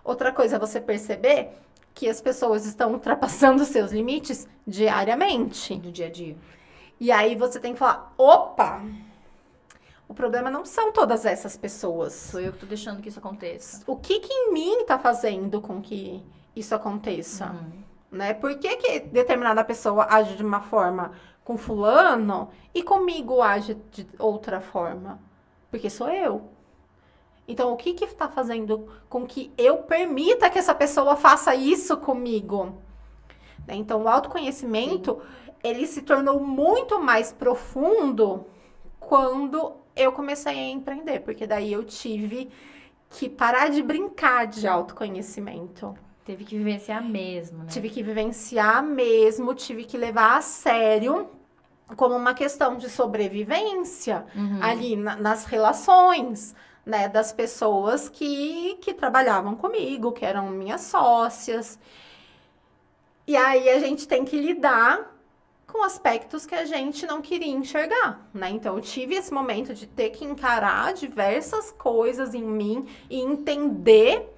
Outra coisa é você perceber que as pessoas estão ultrapassando os seus limites diariamente. Do dia a dia. E aí você tem que falar, opa, o problema não são todas essas pessoas. Sou eu que tô deixando que isso aconteça. O que em mim tá fazendo com que isso aconteça? Né? Por que determinada pessoa age de uma forma com fulano e comigo age de outra forma? Porque sou eu. Então, o que está fazendo com que eu permita que essa pessoa faça isso comigo? Então, o autoconhecimento, ele se tornou muito mais profundo quando eu comecei a empreender. Porque daí eu tive que parar de brincar de autoconhecimento. Teve que vivenciar mesmo, né? Tive que vivenciar mesmo, tive que levar a sério como uma questão de sobrevivência ali nas relações, né, das pessoas que trabalhavam comigo, que eram minhas sócias. E aí a gente tem que lidar com aspectos que a gente não queria enxergar, né? Então, eu tive esse momento de ter que encarar diversas coisas em mim e entender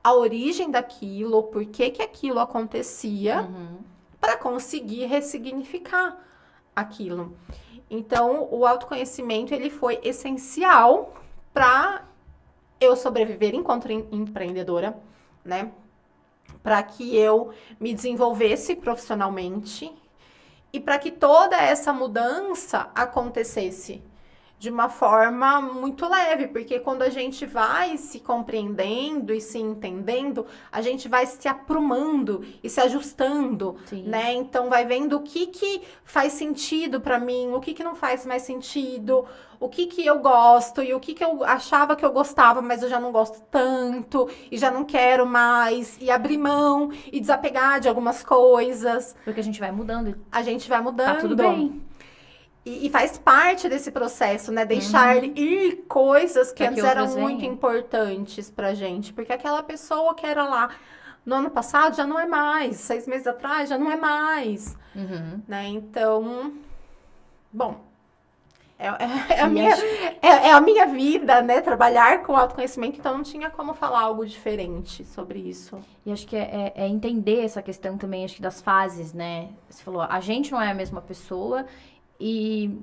a origem daquilo, por que aquilo acontecia, para conseguir ressignificar aquilo. Então, o autoconhecimento, ele foi essencial para eu sobreviver enquanto empreendedora, né? Para que eu me desenvolvesse profissionalmente e para que toda essa mudança acontecesse de uma forma muito leve, porque quando a gente vai se compreendendo e se entendendo, a gente vai se aprumando e se ajustando, né? Então vai vendo o que faz sentido para mim, o que não faz mais sentido, o que eu gosto e o que eu achava que eu gostava, mas eu já não gosto tanto e já não quero mais, e abrir mão e desapegar de algumas coisas. Porque a gente vai mudando. A gente vai mudando. Tá tudo bem. E faz parte desse processo, né? Deixar ir coisas que antes eram muito importantes pra gente. Porque aquela pessoa que era lá no ano passado já não é mais. 6 meses atrás já não é mais. Né? Então, bom, é a minha vida, né? Trabalhar com autoconhecimento. Então, não tinha como falar algo diferente sobre isso. E acho que é entender essa questão também, acho que das fases, né? Você falou, a gente não é a mesma pessoa. E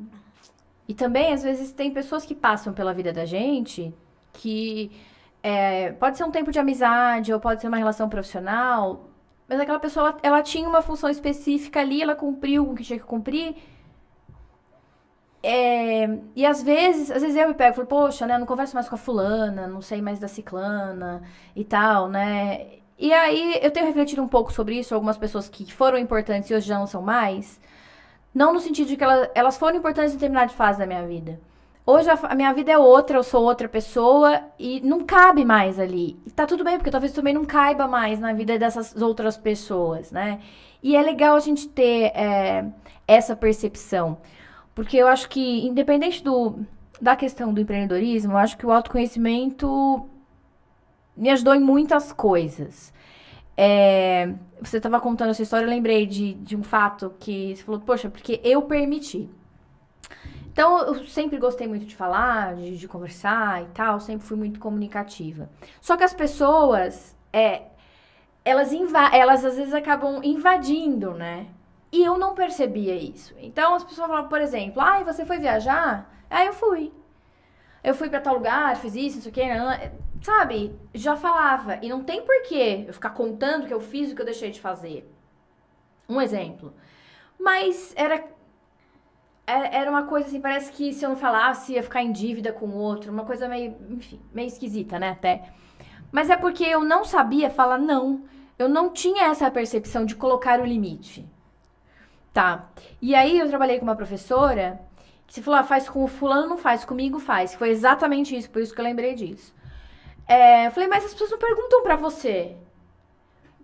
também, às vezes, tem pessoas que passam pela vida da gente que pode ser um tempo de amizade ou pode ser uma relação profissional, mas aquela pessoa, ela tinha uma função específica ali, ela cumpriu o que tinha que cumprir. E às vezes eu me pego e falo, poxa, né, eu não converso mais com a fulana, não sei mais da ciclana e tal, né? E aí eu tenho refletido um pouco sobre isso, algumas pessoas que foram importantes e hoje já não são mais. Não no sentido de que elas foram importantes em determinada fase da minha vida. Hoje a minha vida é outra, eu sou outra pessoa e não cabe mais ali. E tá tudo bem, porque talvez também não caiba mais na vida dessas outras pessoas, né? E é legal a gente ter essa percepção. Porque eu acho que, independente da questão do empreendedorismo, eu acho que o autoconhecimento me ajudou em muitas coisas. Você estava contando essa história, eu lembrei de um fato que você falou, poxa, porque eu permiti. Então, eu sempre gostei muito de falar, de conversar e tal, sempre fui muito comunicativa. Só que as pessoas, elas às vezes acabam invadindo, né? E eu não percebia isso. Então, as pessoas falavam, por exemplo, você foi viajar? Aí eu fui. Eu fui pra tal lugar, fiz isso, não sei o quê, sabe? Já falava. E não tem porquê eu ficar contando que eu fiz o que eu deixei de fazer. Um exemplo. Mas era uma coisa assim, parece que se eu não falasse ia ficar em dívida com o outro, uma coisa meio, enfim, meio esquisita, né, até. Mas é porque eu não sabia falar não. Eu não tinha essa percepção de colocar o limite. Tá. E aí eu trabalhei com uma professora que se falou, faz com o fulano, não faz, comigo faz. Foi exatamente isso, por isso que eu lembrei disso. Eu falei, mas as pessoas não perguntam pra você.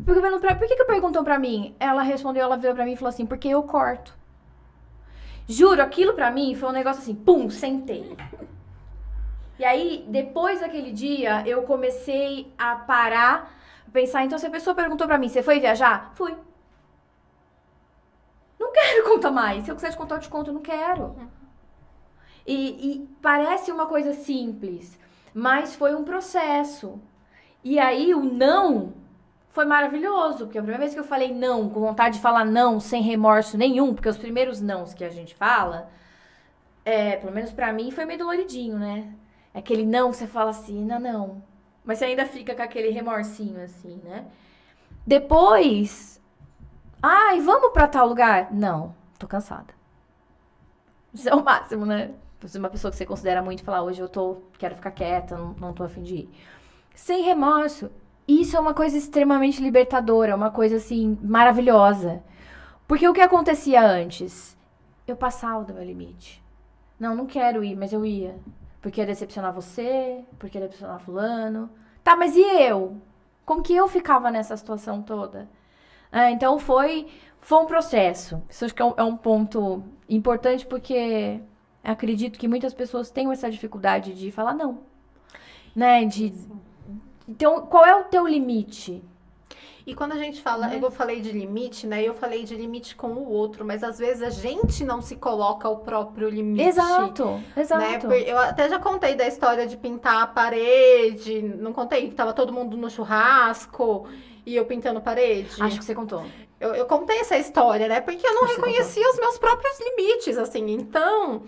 Por que perguntam pra mim? Ela respondeu, ela veio pra mim e falou assim, porque eu corto. Juro, aquilo pra mim foi um negócio assim, pum, sentei. E aí, depois daquele dia, eu comecei a parar, pensar, então se a pessoa perguntou pra mim, você foi viajar? Fui. Não quero contar mais. Se eu quiser te contar, eu te conto, eu não quero. E parece uma coisa simples, mas foi um processo. E aí, o não foi maravilhoso, porque a primeira vez que eu falei não, com vontade de falar não, sem remorso nenhum, porque os primeiros nãos que a gente fala, pelo menos pra mim, foi meio doloridinho, né? Aquele não que você fala assim, não. Mas você ainda fica com aquele remorsinho, assim, né? Depois, vamos pra tal lugar? Não, tô cansada. Isso é o máximo, né? Você é uma pessoa que você considera muito, falar, hoje quero ficar quieta, não tô a fim de ir. Sem remorso. Isso é uma coisa extremamente libertadora, uma coisa, assim, maravilhosa. Porque o que acontecia antes? Eu passava do meu limite. Não quero ir, mas eu ia. Porque ia decepcionar você, porque ia decepcionar fulano. Tá, mas e eu? Como que eu ficava nessa situação toda? Então foi um processo. Isso acho que é um ponto importante, porque acredito que muitas pessoas tenham essa dificuldade de falar não. Né? Então, qual é o teu limite? E quando a gente fala, eu falei de limite, né? Eu falei de limite com o outro, mas às vezes a gente não se coloca o próprio limite. Exato. Né? Eu até já contei da história de pintar a parede, não contei que tava todo mundo no churrasco e eu pintando a parede. Acho que você contou. Eu contei essa história, né? Porque eu não reconhecia os meus próprios limites, assim. Então,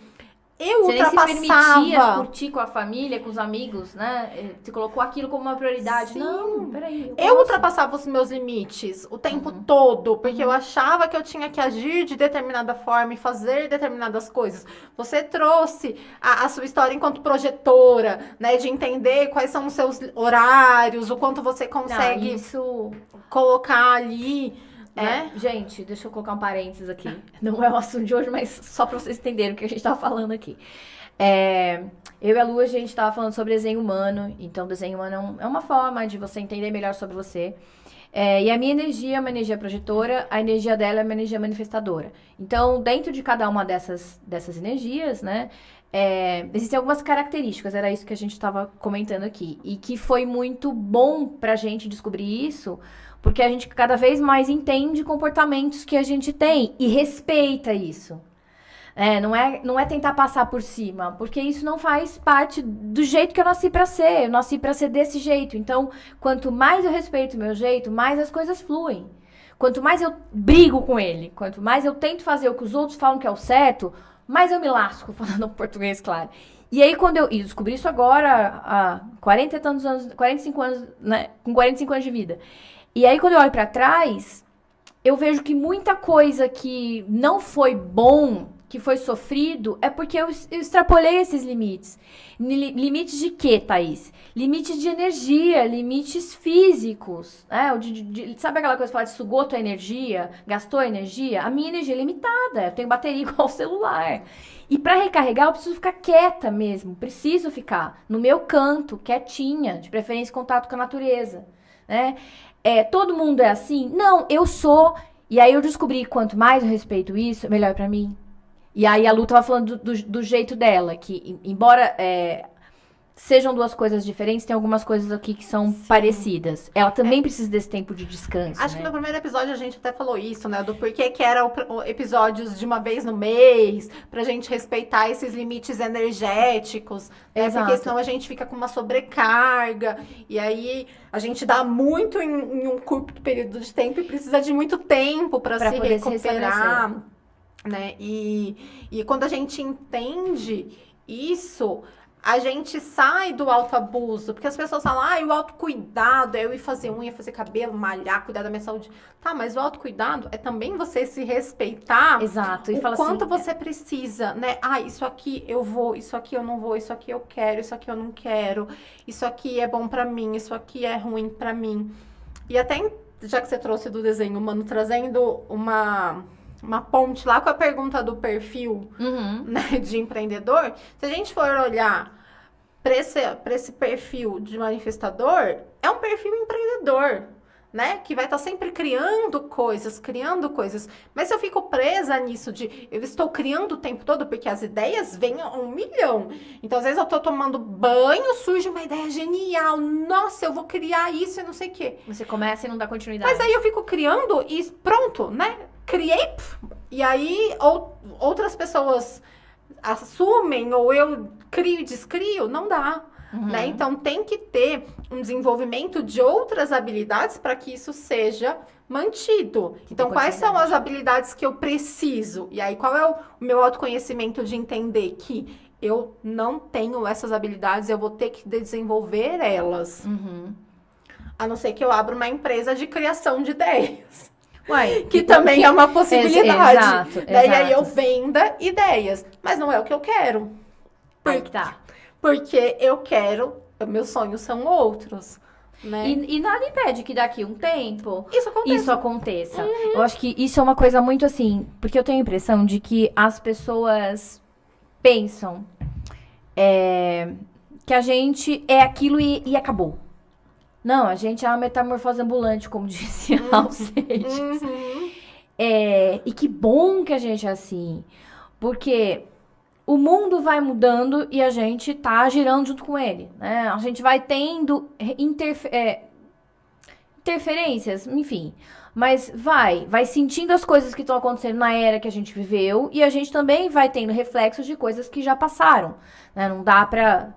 eu ultrapassava... Você nem se permitia curtir com a família, com os amigos, né? Você colocou aquilo como uma prioridade. Sim. Não, peraí. Eu ultrapassava os meus limites o tempo todo, porque eu achava que eu tinha que agir de determinada forma e fazer determinadas coisas. Você trouxe a sua história enquanto projetora, né? De entender quais são os seus horários, o quanto você consegue colocar ali... Gente, deixa eu colocar um parênteses aqui. Não é o assunto de hoje, mas só pra vocês entenderem o que a gente tava falando aqui. Eu e a Lu, a gente tava falando sobre desenho humano. Então, desenho humano é uma forma de você entender melhor sobre você. E a minha energia é uma energia projetora, a energia dela é uma energia manifestadora. Então, dentro de cada uma dessas energias, né? Existem algumas características, era isso que a gente estava comentando aqui. E que foi muito bom pra gente descobrir isso, porque a gente cada vez mais entende comportamentos que a gente tem e respeita isso. Não é tentar passar por cima, porque isso não faz parte do jeito que eu nasci pra ser. Eu nasci pra ser desse jeito. Então, quanto mais eu respeito o meu jeito, mais as coisas fluem. Quanto mais eu brigo com ele, quanto mais eu tento fazer o que os outros falam que é o certo, mais eu me lasco, falando português, claro. E aí, quando eu descobri isso agora, há 40 e tantos anos, 45 anos, né? Com 45 anos de vida. E aí, quando eu olho pra trás, eu vejo que muita coisa que não foi bom, que foi sofrido, é porque eu extrapolei esses limites. Limites de quê, Thaís? Limites de energia, limites físicos. Sabe aquela coisa que fala de sugou tua energia, gastou energia? A minha energia é limitada, eu tenho bateria igual o celular. E para recarregar, eu preciso ficar quieta mesmo, preciso ficar no meu canto, quietinha, de preferência em contato com a natureza, né? Todo mundo é assim? Não, eu sou. E aí eu descobri que quanto mais eu respeito isso, melhor pra mim. E aí a Lu tava falando do jeito dela, que embora sejam duas coisas diferentes, tem algumas coisas aqui que são parecidas. Ela também precisa desse tempo de descanso, Acho né? que no primeiro episódio a gente até falou isso, né? Do porquê que era episódios de uma vez no mês, pra gente respeitar esses limites energéticos, né? Exato. Porque senão a gente fica com uma sobrecarga, e aí a gente dá muito em um curto período de tempo e precisa de muito tempo pra se poder se recuperar, né? E quando a gente entende isso, a gente sai do autoabuso, porque as pessoas falam, o autocuidado é eu ir fazer unha, fazer cabelo, malhar, cuidar da minha saúde. Tá, mas o autocuidado é também você se respeitar. Exato. E o fala quanto assim, você precisa, né? Isso aqui eu vou, isso aqui eu não vou, isso aqui eu quero, isso aqui eu não quero, isso aqui é bom pra mim, isso aqui é ruim pra mim. E até, já que você trouxe do desenho humano, trazendo uma ponte lá com a pergunta do perfil, né, de empreendedor, se a gente for olhar para esse perfil de manifestador, é um perfil empreendedor, né, que vai estar sempre criando coisas. Mas se eu fico presa nisso de eu estou criando o tempo todo, porque as ideias vêm a 1 milhão. Então, às vezes eu estou tomando banho, surge uma ideia genial. Nossa, eu vou criar isso e não sei o quê. você começa e não dá continuidade. Mas aí eu fico criando e pronto, né? Criei, e aí outras pessoas assumem, ou eu crio e descrio, não dá. Né? Então tem que ter um desenvolvimento de outras habilidades para que isso seja mantido. Então, quais são as habilidades que eu preciso? E aí, qual é o meu autoconhecimento de entender que eu não tenho essas habilidades, eu vou ter que desenvolver elas. A não ser que eu abra uma empresa de criação de ideias. Uai, que também é uma possibilidade. Exato. Daí aí eu venda ideias. Mas não é o que eu quero. Porque eu quero, meus sonhos são outros. Né? E nada impede que daqui um tempo isso aconteça. Eu acho que isso é uma coisa muito assim, porque eu tenho a impressão de que as pessoas pensam que a gente é aquilo e acabou. Não, a gente é uma metamorfose ambulante, como dizia Alceste. E que bom que a gente é assim. Porque o mundo vai mudando e a gente tá girando junto com ele, né? A gente vai tendo interferências, enfim. Mas vai sentindo as coisas que estão acontecendo na era que a gente viveu e a gente também vai tendo reflexos de coisas que já passaram, né? Não dá pra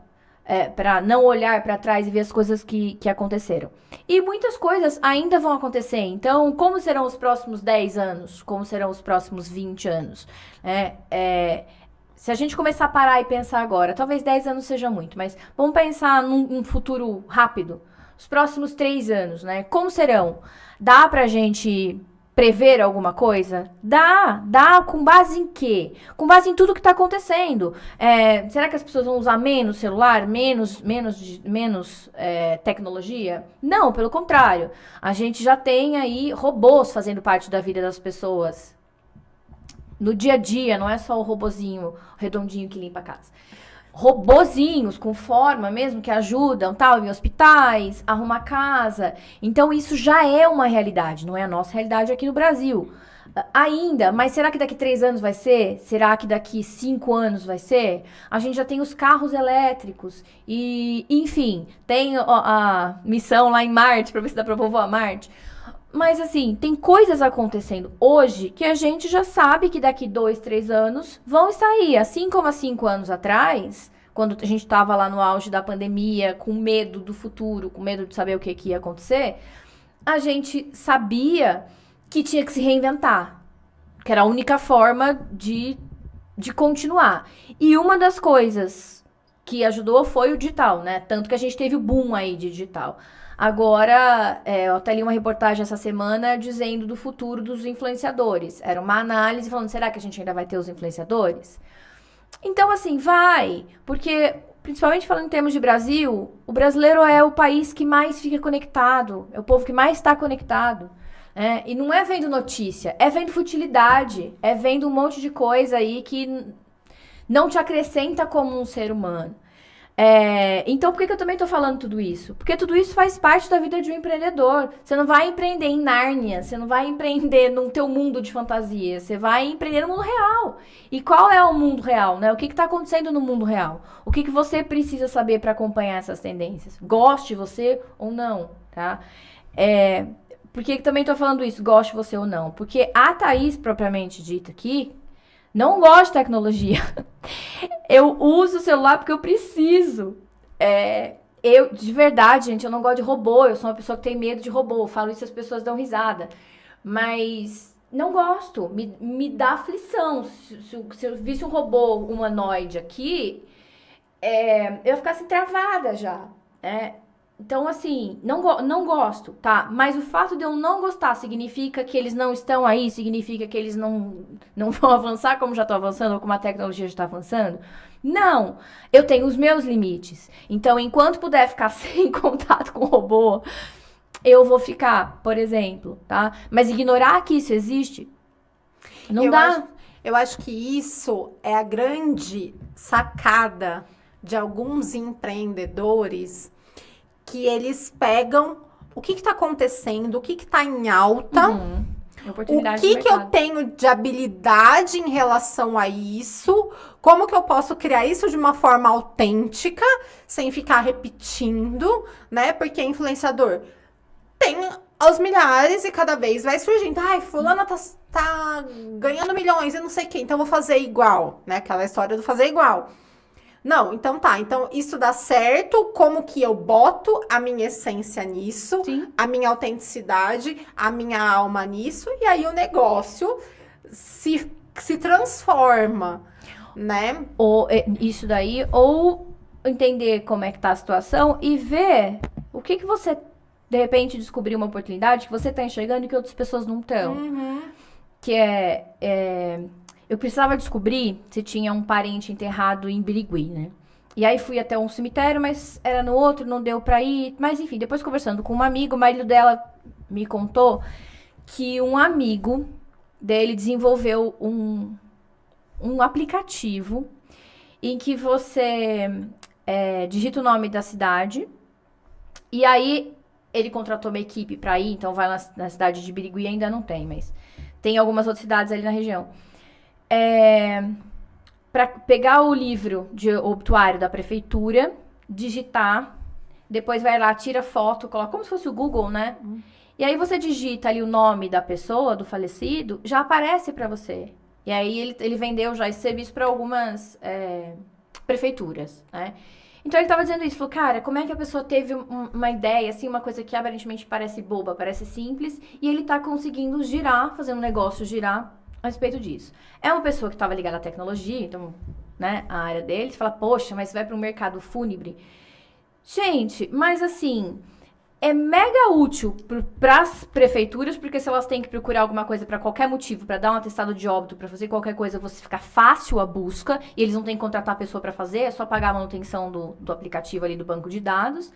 não olhar pra trás e ver as coisas que aconteceram. E muitas coisas ainda vão acontecer. Então, como serão os próximos 10 anos? Como serão os próximos 20 anos? Se a gente começar a parar e pensar agora, talvez 10 anos seja muito, mas vamos pensar num futuro rápido. Os próximos 3 anos, né? Como serão? Dá pra gente prever alguma coisa? Dá com base em quê? Com base em tudo que tá acontecendo. Será que as pessoas vão usar menos celular, menos tecnologia? Não, pelo contrário. A gente já tem aí robôs fazendo parte da vida das pessoas. No dia a dia, não é só o robozinho redondinho que limpa a casa. Robozinhos com forma mesmo que ajudam, tal, em hospitais, arrumar casa. Então isso já é uma realidade, não é a nossa realidade aqui no Brasil. Ainda, mas será que daqui 3 anos vai ser? Será que daqui 5 anos vai ser? A gente já tem os carros elétricos e, enfim, tem a missão lá em Marte, para ver se dá para povoar Marte. Mas assim, tem coisas acontecendo hoje que a gente já sabe que daqui 2, 3 anos vão estar aí. Assim como há 5 anos atrás, quando a gente estava lá no auge da pandemia, com medo do futuro, com medo de saber o que ia acontecer, a gente sabia que tinha que se reinventar. Que era a única forma de continuar. E uma das coisas que ajudou foi o digital, né? Tanto que a gente teve o boom aí de digital. Agora, eu até li uma reportagem essa semana dizendo do futuro dos influenciadores. Era uma análise falando, será que a gente ainda vai ter os influenciadores? Então, assim, vai. Porque, principalmente falando em termos de Brasil, o brasileiro é o país que mais fica conectado. É o povo que mais está conectado. E não é vendo notícia, é vendo futilidade. É vendo um monte de coisa aí que não te acrescenta como um ser humano. Então, por que eu também tô falando tudo isso? Porque tudo isso faz parte da vida de um empreendedor. Você não vai empreender em Nárnia, você não vai empreender num teu mundo de fantasia, você vai empreender no mundo real. E qual é o mundo real, né? O que tá acontecendo no mundo real? O que você precisa saber para acompanhar essas tendências? Goste você ou não, tá? Por que também tô falando isso? Goste você ou não? Porque a Thaís, propriamente dita aqui, não gosto de tecnologia. Eu uso o celular porque eu preciso. De verdade, gente, eu não gosto de robô. Eu sou uma pessoa que tem medo de robô. Eu falo isso e as pessoas dão risada. Mas não gosto. Me dá aflição. Se eu visse um robô humanoide aqui, eu ia ficar assim, travada já. Então, assim, não gosto, tá? Mas o fato de eu não gostar significa que eles não estão aí? Significa que eles não vão avançar como já estão avançando ou como a tecnologia já está avançando? Não! Eu tenho os meus limites. Então, enquanto puder ficar sem contato com o robô, eu vou ficar, por exemplo, tá? Mas ignorar que isso existe, não dá. Eu acho que isso é a grande sacada de alguns empreendedores, que eles pegam o que está acontecendo, o que está em alta, o que eu tenho de habilidade em relação a isso, como que eu posso criar isso de uma forma autêntica, sem ficar repetindo, né? Porque influenciador tem aos milhares e cada vez vai surgindo. Ai, fulana tá ganhando milhões e não sei o quê, então eu vou fazer igual, né? Aquela história do fazer igual. Não, então tá. Então, isso dá certo. Como que eu boto a minha essência nisso, Sim. A minha autenticidade, a minha alma nisso, e aí o negócio se transforma, né? Ou isso daí, ou entender como é que tá a situação e ver o que você, de repente, descobrir uma oportunidade que você tá enxergando e que outras pessoas não estão. Que eu precisava descobrir se tinha um parente enterrado em Birigui, né? E aí fui até um cemitério, mas era no outro, não deu pra ir. Mas enfim, depois conversando com um amigo, o marido dela me contou que um amigo dele desenvolveu um aplicativo em que você digita o nome da cidade e aí ele contratou uma equipe pra ir, então vai na cidade de Birigui, ainda não tem, mas tem algumas outras cidades ali na região. Para pegar o livro de obituário da prefeitura, digitar, depois vai lá, tira foto, coloca como se fosse o Google, né? E aí você digita ali o nome da pessoa, do falecido, já aparece para você. E aí ele vendeu já esse serviço para algumas prefeituras, né? Então ele tava dizendo isso, falou, cara, como é que a pessoa teve uma ideia, assim, uma coisa que aparentemente parece boba, parece simples, e ele tá conseguindo girar, fazer um negócio girar a respeito disso. É uma pessoa que estava ligada à tecnologia, então, né, a área dele, você fala, poxa, mas você vai para um mercado fúnebre. Gente, mas assim, é mega útil para as prefeituras, porque se elas têm que procurar alguma coisa para qualquer motivo, para dar um atestado de óbito, para fazer qualquer coisa, você fica fácil a busca, e eles não têm que contratar a pessoa para fazer, é só pagar a manutenção do aplicativo ali do banco de dados.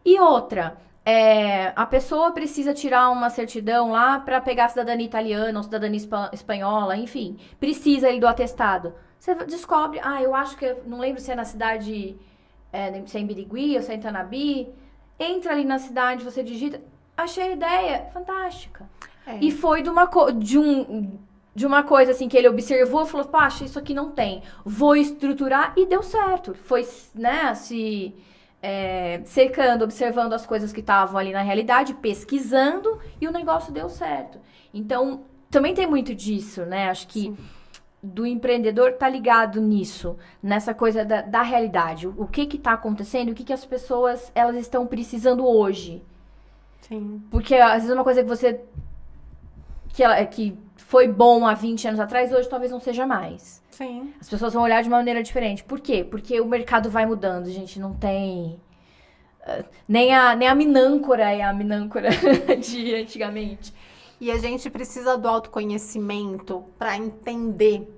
E outra, a pessoa precisa tirar uma certidão lá para pegar a cidadania italiana ou cidadania espanhola, enfim, precisa ali do atestado. Você descobre, eu acho que, não lembro se é na cidade, se é em Birigui ou se é em Tanabi, entra ali na cidade, você digita, achei a ideia fantástica. E foi de uma coisa assim que ele observou e falou, poxa, isso aqui não tem, vou estruturar, e deu certo. Foi, né, cercando, observando as coisas que estavam ali na realidade, pesquisando, e o negócio deu certo. Então, também tem muito disso, né? Acho que do empreendedor tá ligado nisso, nessa coisa da realidade. O que tá acontecendo, o que as pessoas, elas estão precisando hoje. Sim. Porque, às vezes, uma coisa que você... que foi bom há 20 anos atrás, hoje talvez não seja mais. Sim. As pessoas vão olhar de uma maneira diferente. Por quê? Porque o mercado vai mudando, gente. Não tem... Nem a minâncora é a minâncora de antigamente. E a gente precisa do autoconhecimento para entender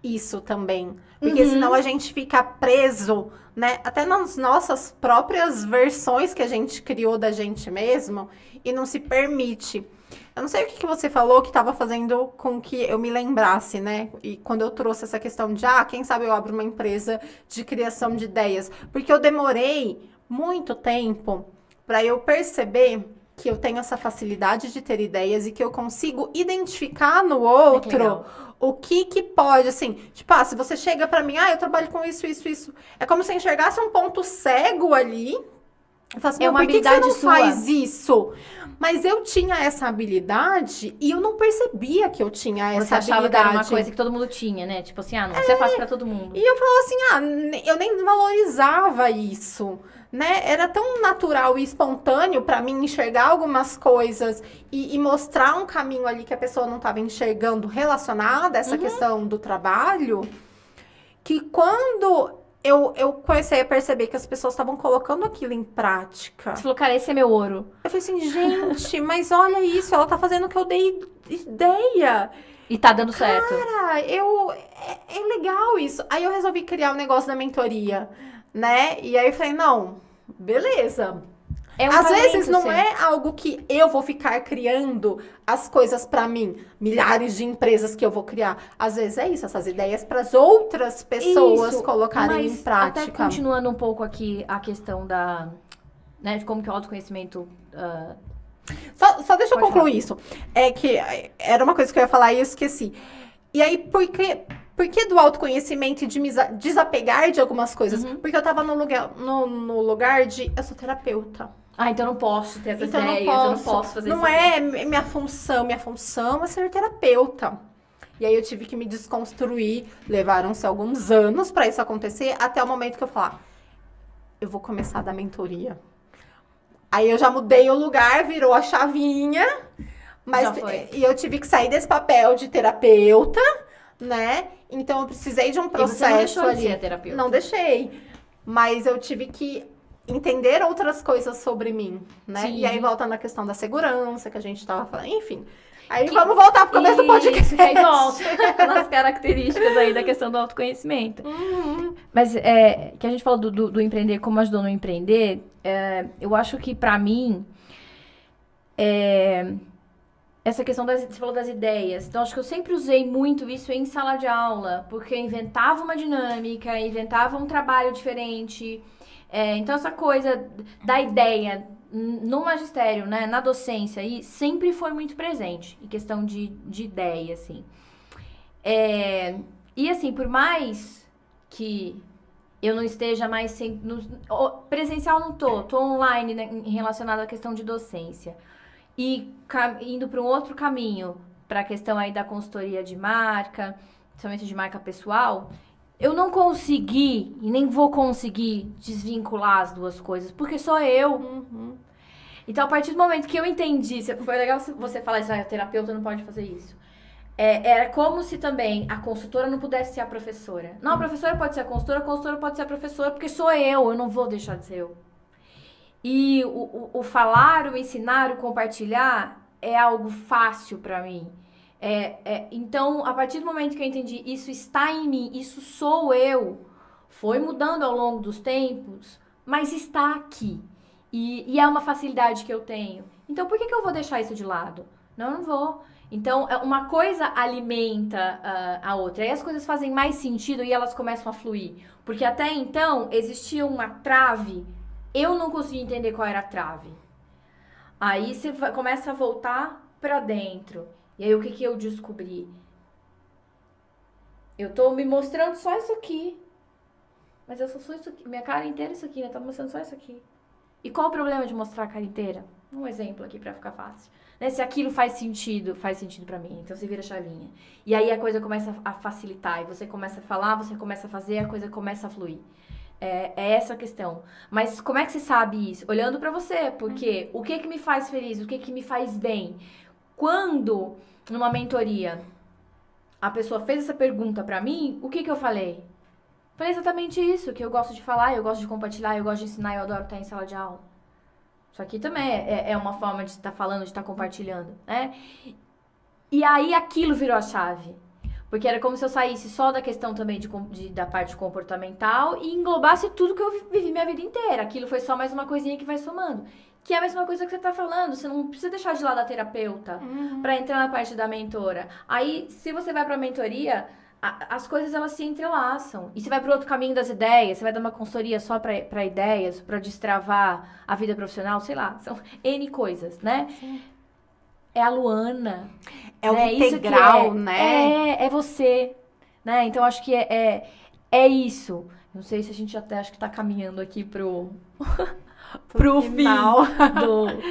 isso também. Porque senão a gente fica preso, né? Até nas nossas próprias versões que a gente criou da gente mesmo e não se permite. Eu não sei o que você falou que estava fazendo com que eu me lembrasse, né? E quando eu trouxe essa questão de, quem sabe eu abro uma empresa de criação de ideias. Porque eu demorei muito tempo para eu perceber que eu tenho essa facilidade de ter ideias e que eu consigo identificar no outro o que pode, assim, tipo, se você chega para mim, eu trabalho com isso, isso, isso. É como se eu enxergasse um ponto cego ali. Eu falo assim, É uma por que você habilidade não sua. faz isso? Mas eu tinha essa habilidade e eu não percebia que eu tinha essa Você achava habilidade. que era uma coisa que todo mundo tinha, né? Tipo assim, não, isso é fácil pra todo mundo. E eu falava assim, eu nem valorizava isso, né? Era tão natural e espontâneo pra mim enxergar algumas coisas e mostrar um caminho ali que a pessoa não estava enxergando relacionado a essa questão do trabalho, que quando eu comecei a perceber que as pessoas estavam colocando aquilo em prática. Você falou, cara, esse é meu ouro. Eu falei assim, gente, mas olha isso, ela tá fazendo o que eu dei ideia. E tá dando certo. Cara, é legal isso. Aí eu resolvi criar o negócio da mentoria, né? E aí eu falei, não, beleza. É um Às talento vezes não seu. é algo que eu vou ficar criando as coisas pra mim, milhares de empresas que eu vou criar. Às vezes é isso, essas ideias para as outras pessoas colocarem em prática. Até continuando um pouco aqui a questão da, né, de como que o autoconhecimento Só deixa eu Pode concluir isso. É que era uma coisa que eu ia falar e eu esqueci. E aí, por que do autoconhecimento e de me desapegar de algumas coisas? Porque eu tava no lugar de... Eu sou terapeuta. então não posso ter essas Então ideias, eu eu não posso fazer isso. Não é minha função. Minha função é ser terapeuta. E aí eu tive que me desconstruir. Levaram-se alguns anos pra isso acontecer, até o momento que eu falar, eu vou começar a dar mentoria. Aí eu já mudei o lugar, virou a chavinha, e eu tive que sair desse papel de terapeuta, né? Então eu precisei de um processo você não deixou ali. De ser terapeuta. Não deixei, mas eu tive que entender outras coisas sobre mim, né? Sim. E aí volta na questão da segurança que a gente tava falando, enfim. Aí vamos voltar pro começo do podcast. Aí volta nas características aí da questão do autoconhecimento. Mas que a gente falou do empreender, como ajudou no empreender, eu acho que pra mim, essa questão você falou das ideias. Então, acho que eu sempre usei muito isso em sala de aula, porque eu inventava uma dinâmica, inventava um trabalho diferente. Então, essa coisa da ideia no magistério, né, na docência, aí, sempre foi muito presente, em questão de ideia, assim. E, assim, por mais que eu não esteja mais presencial não tô online, né, relacionado à questão de docência. E indo para um outro caminho, para a questão aí da consultoria de marca, principalmente de marca pessoal, eu não consegui e nem vou conseguir desvincular as duas coisas, porque sou eu. Então, a partir do momento que eu entendi, foi legal você falar isso, a terapeuta não pode fazer isso. Era como se também a consultora não pudesse ser a professora. Não, a professora pode ser a consultora pode ser a professora, porque sou eu não vou deixar de ser eu. E o falar, o ensinar, o compartilhar é algo fácil pra mim. Então, a partir do momento que eu entendi, isso está em mim, isso sou eu, foi mudando ao longo dos tempos, mas está aqui. E é uma facilidade que eu tenho. Então, por que eu vou deixar isso de lado? Não, eu não vou. Então, uma coisa alimenta a outra. Aí as coisas fazem mais sentido e elas começam a fluir. Porque até então, existia uma trave. Eu não conseguia entender qual era a trave. Aí você começa a voltar pra dentro. E aí, o que eu descobri? Eu tô me mostrando só isso aqui. Mas eu sou isso aqui. Minha cara inteira é isso aqui, né? Tô mostrando só isso aqui. E qual o problema de mostrar a cara inteira? Um exemplo aqui pra ficar fácil. Né? Se aquilo faz sentido pra mim. Então você vira a chavinha. E aí a coisa começa a facilitar. E você começa a falar, você começa a fazer, a coisa começa a fluir. É essa a questão. Mas como é que você sabe isso? Olhando pra você. Porque o que me faz feliz? O que me faz bem? Quando, numa mentoria, a pessoa fez essa pergunta pra mim, o que eu falei? Falei exatamente isso, que eu gosto de falar, eu gosto de compartilhar, eu gosto de ensinar, eu adoro estar em sala de aula. Isso aqui também é uma forma de estar falando, de estar compartilhando, né? E aí aquilo virou a chave. Porque era como se eu saísse só da questão também da parte comportamental e englobasse tudo que eu vivi minha vida inteira. Aquilo foi só mais uma coisinha que vai somando. Que é a mesma coisa que você tá falando. Você não precisa deixar de lado a terapeuta pra entrar na parte da mentora. Aí, se você vai pra mentoria, as coisas elas se entrelaçam. E você vai pro outro caminho das ideias, você vai dar uma consultoria só pra ideias, pra destravar a vida profissional, sei lá. São N coisas, né? Sim. É a Luana. É o integral, né? É você, né? Então, acho que é isso. Não sei se a gente até acho que tá caminhando aqui pro final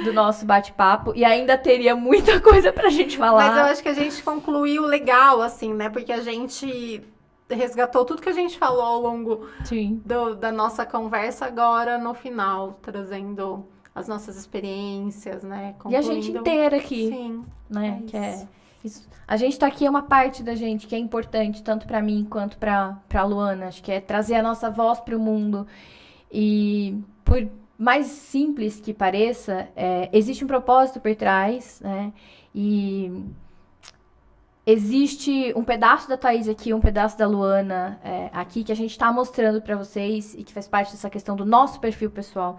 do nosso bate-papo. E ainda teria muita coisa pra gente falar. Mas eu acho que a gente concluiu legal, assim, né? Porque a gente resgatou tudo que a gente falou ao longo da nossa conversa agora no final, trazendo as nossas experiências, né? E a gente inteira aqui. Sim. Né? Isso. A gente tá aqui, é uma parte da gente que é importante, tanto pra mim quanto pra Luana. Acho que é trazer a nossa voz pro mundo. E por mais simples que pareça, existe um propósito por trás, né? E existe um pedaço da Thaís aqui, um pedaço da Luana aqui, que a gente tá mostrando pra vocês e que faz parte dessa questão do nosso perfil pessoal,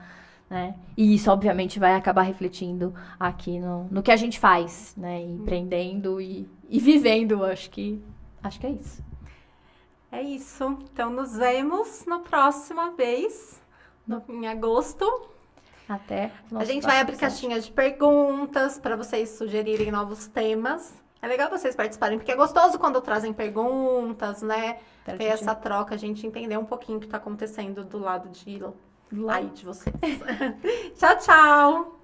né? E isso, obviamente, vai acabar refletindo aqui no que a gente faz, né? Empreendendo e vivendo, acho que é isso. É isso. Então, nos vemos na próxima vez. Em agosto. Até. A gente vai abrir caixinha de perguntas para vocês sugerirem novos temas. É legal vocês participarem, porque é gostoso quando trazem perguntas, né? Ter essa troca, a gente entender um pouquinho o que está acontecendo do lado de vocês. Tchau, tchau!